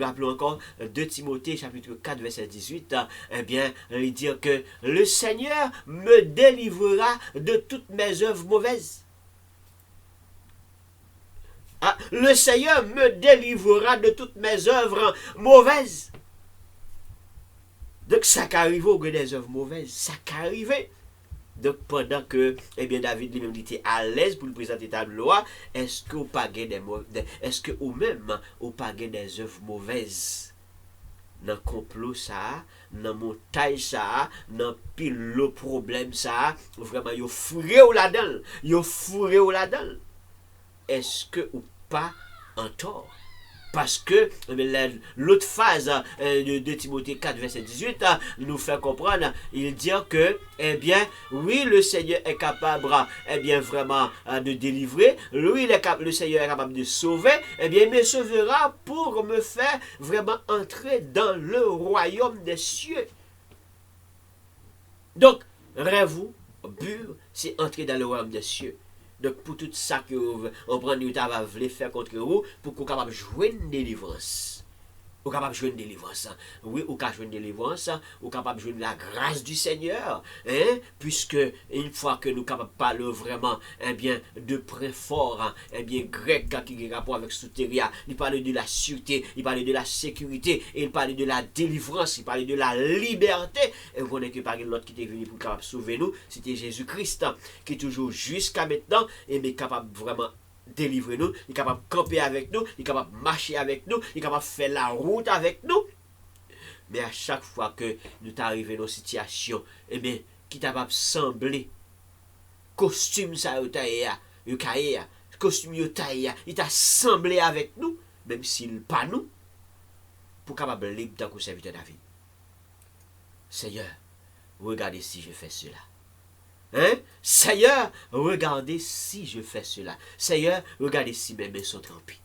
rappelons encore 2 Timothée chapitre 4 verset 18, eh bien, il dit que le Seigneur me délivrera de toutes mes œuvres mauvaises. Ah, le Seigneur me délivrera de toutes mes œuvres mauvaises. Donc ça qu'arrive au des œuvres mauvaises, ça qu'arrive. Donc pendant que David lui-même était à l'aise pour lui présenter ta loi, est-ce que vous pas est-ce que ou même ou pas des œuvres mauvaises dans complot ça, dans montage ça, dans pile le problème ça, vraiment yo fourré ou là-dedans, est-ce que ou pas en tort? Parce que l'autre phase de Timothée 4, verset 18, nous fait comprendre, il dit que, oui, le Seigneur est capable, vraiment de délivrer. Lui, le Seigneur est capable de sauver. Il me sauvera pour me faire vraiment entrer dans le royaume des cieux. Donc, rêve-vous, but, c'est entrer dans le royaume des cieux. Donc, pour tout ça que on prend, nous voulu faire contre vous, pour qu'on soit capable de jouer une délivrance. Ou capable de jouer une délivrance. Oui, ou capable de jouer une délivrance, ou capable de jouer la grâce du Seigneur, hein, puisque une fois que nous sommes capables de parler vraiment, eh bien, de près fort, hein, eh bien, grec qui a rapport avec souterrain, il parle de la sûreté, il parle de la sécurité, il parle de la délivrance, il parle de la liberté, et vous connaissez que par l'autre qui est venu pour capable de sauver nous, c'était Jésus-Christ, hein, qui est toujours jusqu'à maintenant, et mais capable vraiment délivrer nous, il est capable de camper avec nous, il est capable de marcher avec nous, il est capable de faire la route avec nous. Mais à chaque fois que nous arrivons dans une situation, eh bien, qui t'a capable de sembler, costume ça, costume il t'a semblé avec nous, même s'il pas nous, pour capable libre tant que serviteur David. Seigneur, regardez si je fais cela. Hein? Seigneur, regardez si je fais cela. Seigneur, regardez si mes mains sont trempées.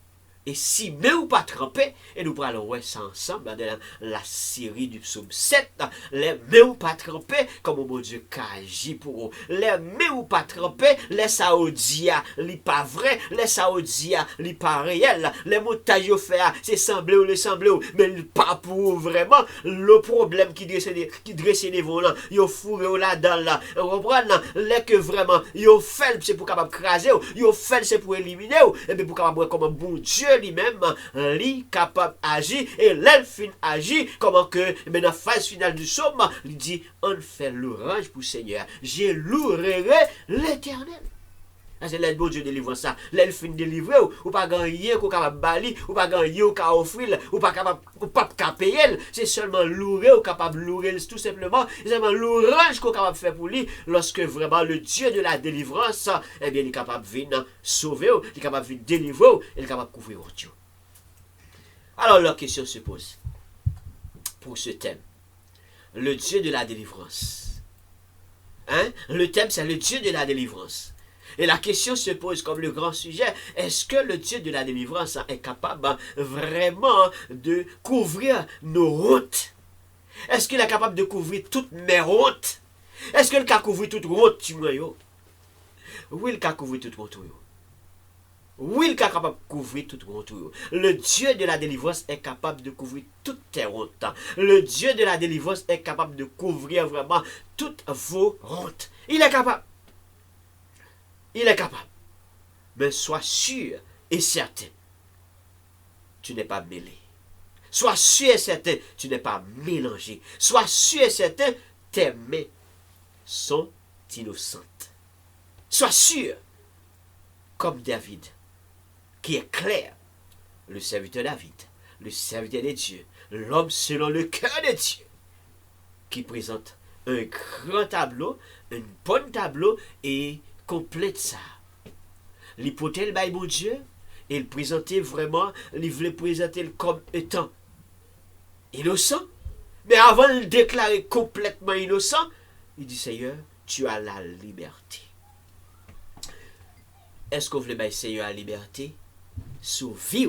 Et si mes mains ou pas trempées, et nous parlons ouais, ça ensemble dans la série du psaume 7, les mains ou pas trempées, comme mon Dieu agit pour eux. Les mains ou pas trempées, les saoudia, li pas vrai, les saoudia, li pas réel. Les montagnes au faire, c'est semblé ou le semblé ou, mais pas pour vraiment le problème qui dresse devant là, yo fourré là-dedans là. Vous comprenez? Les que vraiment, yo fait, c'est pour capable craser, yo fait, c'est pour éliminer, et bien pour capable comme un bon Dieu lui-même, lui capable d'agir, et l'elfin agit, comment que, mais dans la phase finale du psaume, il dit, on fait l'orange pour Seigneur, j'ai louerai l'Éternel. C'est l'aide bon Dieu délivre ça. L'elfin délivre, ou pas gagner, ou pas bali, ou pas gagner, ou pas offrir, ou pas payer. C'est seulement louer, ou capable de louer tout simplement. C'est seulement l'orange qu'on est capable de faire pour lui, lorsque vraiment le Dieu de la délivrance, eh bien, il est capable de venir sauver, il est capable de venir délivrer, il est capable de couvrir Dieu. Alors, la question se pose pour ce thème. Le Dieu de la délivrance. Hein? Le thème, c'est le Dieu de la délivrance. Et la question se pose comme le grand sujet, est-ce que le Dieu de la délivrance est capable vraiment de couvrir nos routes? Est-ce qu'il est capable de couvrir toutes mes routes? Est-ce qu'il peut couvrir toute route du noyau? Oui, il peut couvrir toute route. Oui, il est capable de couvrir toute route. Le Dieu de la délivrance est capable de couvrir toutes tes routes. Le Dieu de la délivrance est capable de couvrir vraiment toutes vos routes. Il est capable. Il est capable. Mais sois sûr et certain, tu n'es pas mêlé. Sois sûr et certain, tu n'es pas mélangé. Sois sûr et certain, tes mains sont innocentes. Sois sûr, comme David, qui est clair, le serviteur David, le serviteur de Dieu, l'homme selon le cœur de Dieu, qui présente un grand tableau, un bon tableau et complète ça. L'hypothèse by mon Dieu, il présentait vraiment, il voulait présenter comme étant innocent, mais avant de le déclarer complètement innocent, il dit Seigneur, tu as la liberté. Est-ce qu'on voulait bailler Seigneur la liberté? Sous vie.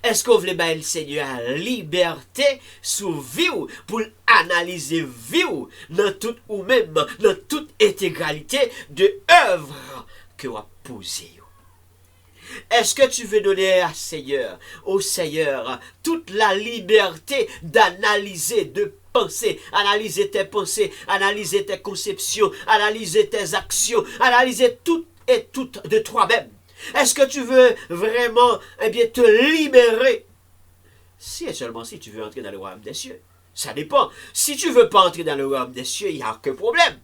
Est-ce qu'on voulait bailler le Seigneur la liberté sous vie pour analyser vie dans toute ou même dans toute intégralité de œuvre que vous avez posée? Est-ce que tu veux donner au Seigneur, toute la liberté d'analyser, de penser, analyser tes pensées, analyser tes conceptions, analyser tes actions, analyser tout et tout de toi-même? Est-ce que tu veux vraiment te libérer? Si et seulement si tu veux entrer dans le royaume des cieux. Ça dépend. Si tu ne veux pas entrer dans le royaume des cieux, il n'y a aucun problème.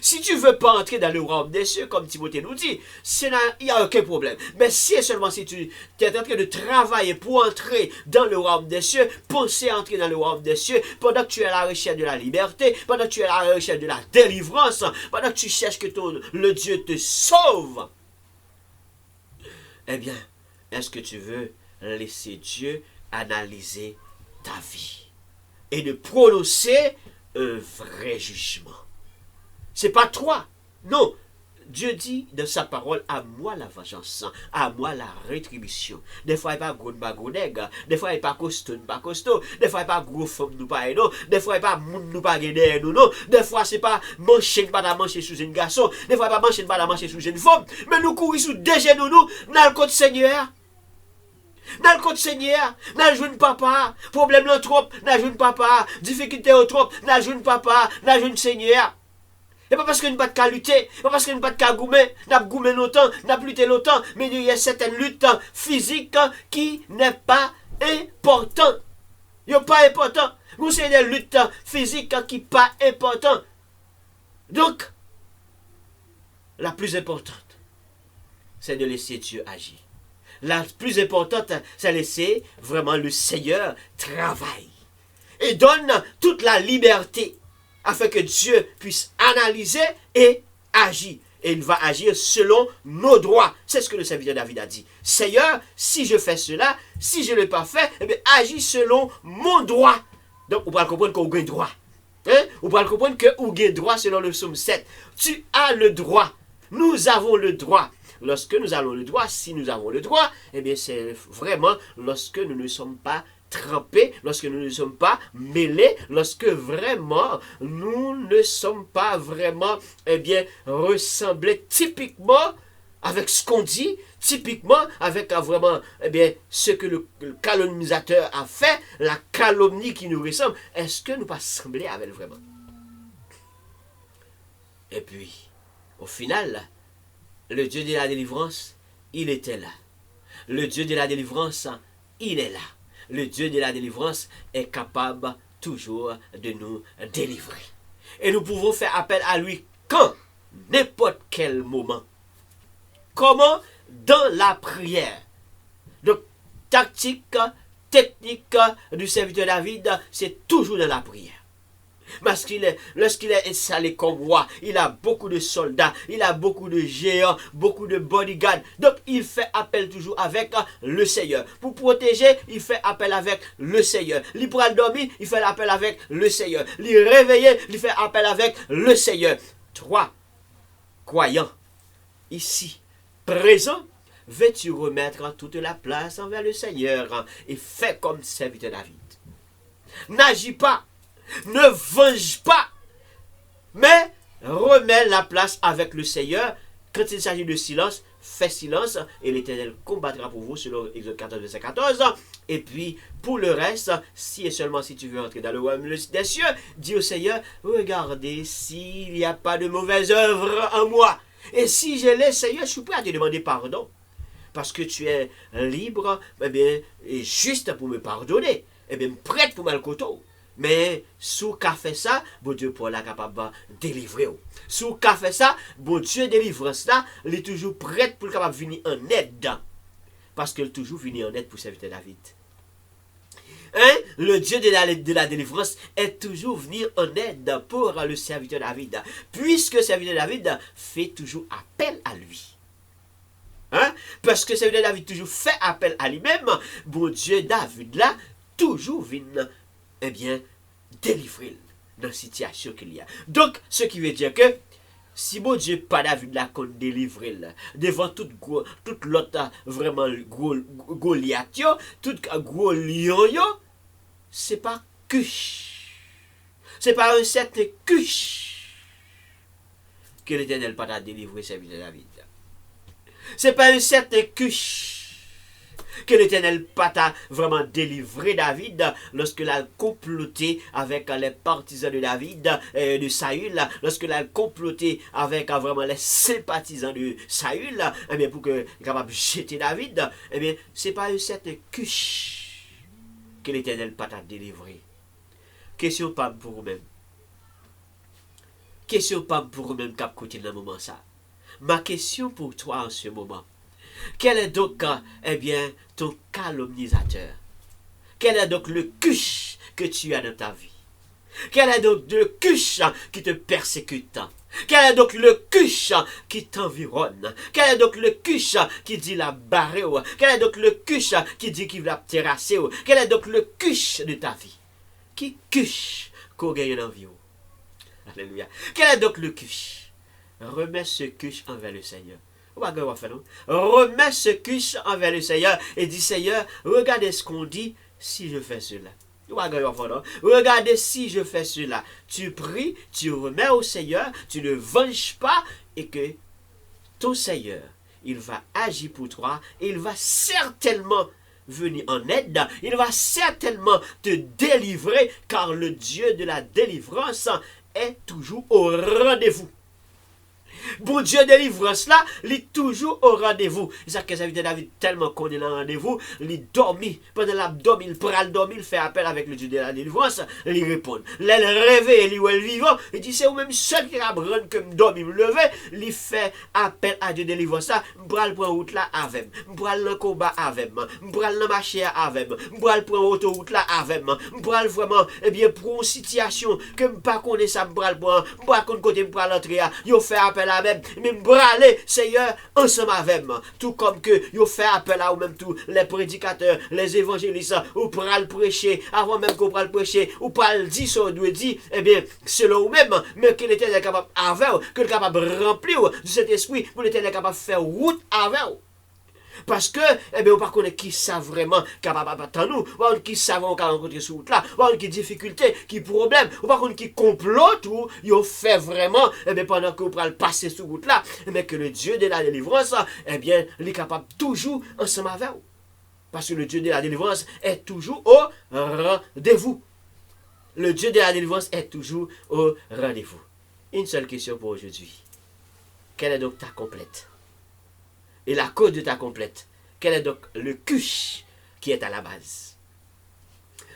Si tu ne veux pas entrer dans le royaume des cieux, comme Timothée nous dit, il n'y a aucun problème. Mais si et seulement si tu es en train de travailler pour entrer dans le royaume des cieux, penser à entrer dans le royaume des cieux, pendant que tu es à la recherche de la liberté, pendant que tu es à la recherche de la délivrance, pendant que tu cherches que le Dieu te sauve, eh bien, est-ce que tu veux laisser Dieu analyser ta vie et de prononcer un vrai jugement? C'est pas toi. Non. Dieu dit dans sa parole, à moi la vengeance, à moi la rétribution. Des fois, il n'y a pas gros nègre, des fois, il n'y a pas costaud, des fois, il n'y a pas gros femme, nous pas non, des fois, il n'y a pas moun, nous pas gagner, nous non, des fois, c'est pas manger, pas manger sous un garçon, des fois, pas manger, pas manger sous une femme, mais nous courons sous deux genoux, nous, dans le côté Seigneur. Dans le côté Seigneur, dans le jeune papa, problème le trop, dans le jeune papa, difficulté au trop, dans le jeune papa, dans le jeune Seigneur. Et pas parce que nous pas de qu'à lutter, pas parce que nous pas de qu'à goumer, n'a goumé longtemps, n'a lutté longtemps, mais il y a certaines luttes physiques qui n'est pas important. Il n'est pas important. Vous savez des luttes physiques qui n'est pas important. Donc, la plus importante, c'est de laisser Dieu agir. La plus importante, c'est laisser vraiment le Seigneur travailler. Et donne toute la liberté afin que Dieu puisse analyser et agir. Et il va agir selon nos droits. C'est ce que le serviteur David a dit. Seigneur, si je fais cela, si je ne l'ai pas fait, eh bien, agis selon mon droit. Donc, vous pouvez comprendre qu'on a droit. Hein? Vous pouvez comprendre que vous avez droit selon le psaume 7. Tu as le droit. Nous avons le droit. Lorsque nous avons le droit, si nous avons le droit, eh bien, c'est vraiment lorsque nous ne sommes pas trempés, lorsque nous ne sommes pas mêlés, lorsque vraiment nous ne sommes pas vraiment, eh bien, ressemblés typiquement avec ce qu'on dit, typiquement avec vraiment, eh bien, ce que le calomnisateur a fait, la calomnie qui nous ressemble. Est-ce que nous pas sembler avec vraiment? Et puis, au final, le Dieu de la délivrance, il était là. Le Dieu de la délivrance, il est là. Le Dieu de la délivrance est capable toujours de nous délivrer. Et nous pouvons faire appel à lui quand, n'importe quel moment. Comment? Dans la prière. Donc, tactique, technique du serviteur David, c'est toujours dans la prière. Parce lorsqu'il est installé comme roi, il a beaucoup de soldats, il a beaucoup de géants, beaucoup de bodyguards. Donc, il fait appel toujours avec le Seigneur. Pour protéger, il fait appel avec le Seigneur. Il pourra dormir, il fait appel avec le Seigneur. Il réveiller, il fait appel avec le Seigneur. 3 croyants, ici, présents, veux-tu remettre toute la place envers le Seigneur et fais comme serviteur David. N'agis pas. Ne venge pas, mais remets la place avec le Seigneur. Quand il s'agit de silence, fais silence et l'Éternel combattra pour vous selon Exode 14, verset 14. Et puis, pour le reste, si et seulement si tu veux entrer dans le royaume des cieux, dis au Seigneur, regardez s'il n'y a pas de mauvaise œuvre en moi. Et si je l'ai, Seigneur, je suis prêt à te demander pardon. Parce que tu es libre, eh bien, et juste pour me pardonner. Eh bien, prête pour me le coteau. Mais, sous qu'a fait ça, bon Dieu pour la capable de délivrer. Sous qu'a fait ça, bon Dieu délivre ça, il est toujours prêt pour le capable de venir en aide. Parce qu'il est toujours venu en aide pour serviteur David. Hein? Le Dieu de la délivrance est toujours venu en aide pour le serviteur David. Puisque le serviteur David fait toujours appel à lui. Hein? Parce que le serviteur David toujours fait appel à lui-même, bon Dieu David là, toujours vient, eh bien, délivrer dans la situation qu'il y a. Donc, ce qui veut dire que, si bon Dieu pas David là qu'on délivre devant toute l'autre vraiment Goliath, tout gros lion, c'est pas cuche. C'est pas un certain cuche que l'Éternel pas délivré serviteur David. C'est pas un certain cuche que l'Éternel pas t'a vraiment délivré David lorsque l'a comploté avec les partisans de David, de Saül, lorsque l'a comploté avec vraiment les sympathisants de Saül, eh bien, pour que capable de jeter David, eh bien, c'est pas une certaine cuche que l'Éternel pas t'a délivré. Question pas pour vous-même. Question pas pour vous-même cap côté dans le moment ça. Ma question pour toi en ce moment. Quel est donc, eh bien, ton calomnisateur? Quel est donc le cuche que tu as dans ta vie? Quel est donc le cuche qui te persécute? Quel est donc le cuche qui t'environne? Quel est donc le cuche qui dit la barrer? Quel est donc le cuche qui dit qu'il va te terrasser? Quel est donc le cuche de ta vie? Qui cuche qu'on gagne en vie? Alléluia. Quel est donc le cuche? remets ce cuche envers le Seigneur. Remets ce cuche envers le Seigneur et dis Seigneur, regardez ce qu'on dit si je fais cela. Regardez si je fais cela. Tu pries, tu remets au Seigneur, tu ne venges pas et que ton Seigneur, il va agir pour toi et il va certainement venir en aide. Il va certainement te délivrer car le Dieu de la délivrance est toujours au rendez-vous. Bon Dieu délivrance là, il est toujours au rendez-vous. C'est ça que ça veut dire David tellement qu'on est là au rendez-vous, il dormit. Pendant l'abdomen, il prend le dormir, il fait appel avec le Dieu de la délivrance, il répond. Là, il réveille, il est vivant, il dit c'est vous-même seul qui va prendre que me dormir, me lever, il fait appel à Dieu de délivrance. Je prends prendre route là avec, je prends le combat avec, je prends le marché avec, je prends prendre autoroute là avec, je prends vraiment, eh bien, pour une situation que je ne connais pas ça, je prends le prendre côté, je prends l'entrée, il fait appel à même, mais brûler Seigneur ensemble avec moi, tout comme que vous fait appel à ou même tous les prédicateurs, les évangélistes, ou pour le prêcher, avant même qu'on le prêcher, ou pas le dire, ça doit dire, eh bien, selon vous-même, mais qu'il était capable avec, que capable de remplir de cet esprit, pour l'Éternel capable de faire route avec. Parce que, eh bien, on ne connaît qui savent vraiment capable d'attendre nous, ou qui savent qu'on rencontrer sur route là, ou qui difficulté, qui problème, ou par contre qui complote, ou ils fait vraiment, eh bien, pendant que vous le passer sur route là, eh bien, que le Dieu de la délivrance, eh bien, il est capable toujours ensemble avec vous. Parce que le Dieu de la délivrance est toujours au rendez-vous. Le Dieu de la délivrance est toujours au rendez-vous. Une seule question pour aujourd'hui. Quelle est donc ta complète? Et la cause de ta complète, quel est donc le cuche qui est à la base?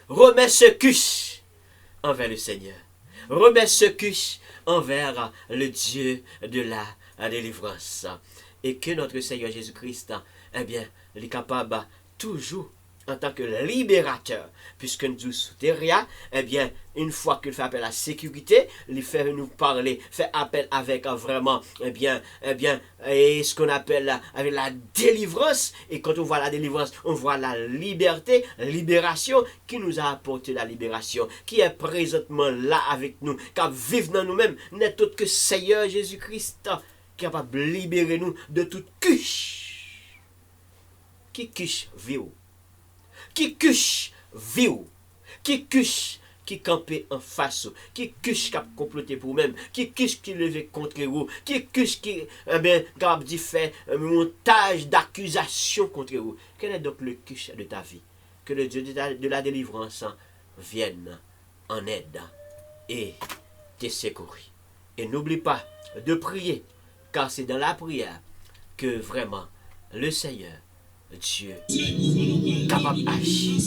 Remets ce cuche envers le Seigneur. Remets ce cuche envers le Dieu de la délivrance. Et que notre Seigneur Jésus-Christ, eh bien, il est capable toujours, en tant que libérateur, puisque nous soutérions, eh bien, une fois qu'il fait appel à la sécurité, il fait nous parler, fait appel avec vraiment, et ce qu'on appelle avec la délivrance. Et quand on voit la délivrance, on voit la liberté, libération, qui nous a apporté la libération, qui est présentement là avec nous, qui vit dans nous-mêmes, n'est autre que Seigneur Jésus-Christ, qui est capable de libérer nous de toute cuche. Qui cuche vit où? Qui cuche vit, qui cuche qui campait en face, qui cuche qui a comploté pour vous-même, qui cuche qui levé contre vous, qui cuche qui capable de faire un montage d'accusation contre vous. Quel est donc le cuche de ta vie? Que le Dieu de la délivrance vienne en aide et te secourir. Et n'oublie pas de prier, car c'est dans la prière que vraiment le Seigneur Dieu capable d'agir.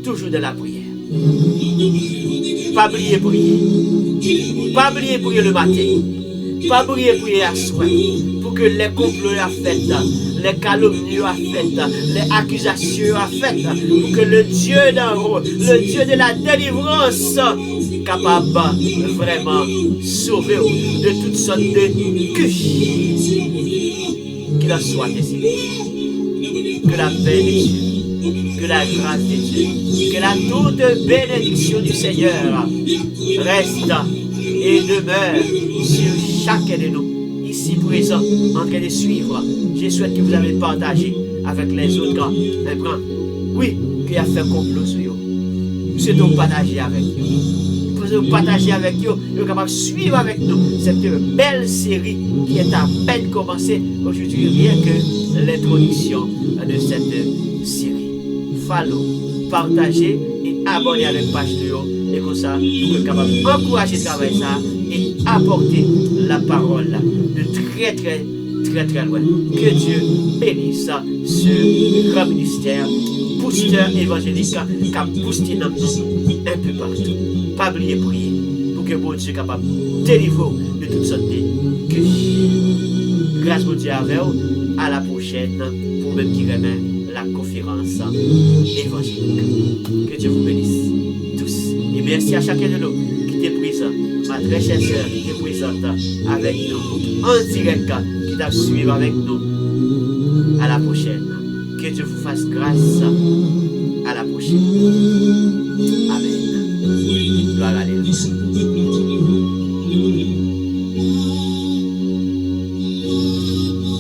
Toujours de la prière. Pas oublier prier. Pas oublier prier le matin. Pas oublier prier à soir. Pour que les complots à fait, les calomnies à fait, les accusations à fait, pour que le Dieu d'en haut, le Dieu de la délivrance, capable vraiment sauver de toutes sortes de cuches. Qu'il en soit ainsi. Que la paix de Dieu, que la grâce de Dieu, que la toute bénédiction du Seigneur reste et demeure sur chacun de nous, ici présents, en train de suivre. Je souhaite que vous avez partagé avec les autres. Oui, qui a fait complot sur eux. C'est donc partager avec eux. Vous partager avec eux, vous êtes capable de suivre avec nous cette belle série qui est à peine commencée aujourd'hui, rien que l'introduction de cette série. Follow, partagez et abonnez avec page de haut. Et comme ça, vous êtes capable d'encourager le travail ça et apporter la parole de très loin. Que Dieu bénisse ce grand ministère, booster évangélique qui a boosté dans nous un peu partout. Pas oublier prier pour que bon Dieu soit capable de délivrer de toutes sortes de cuches. Grâce à Dieu avec vous, à la prochaine pour même qui remet la conférence évangélique. Que Dieu vous bénisse tous. Et merci à chacun de nous qui était présent, ma très chère sœur qui était présente avec nous en direct, qui t'a suivi avec nous. À la prochaine. Que Dieu vous fasse grâce.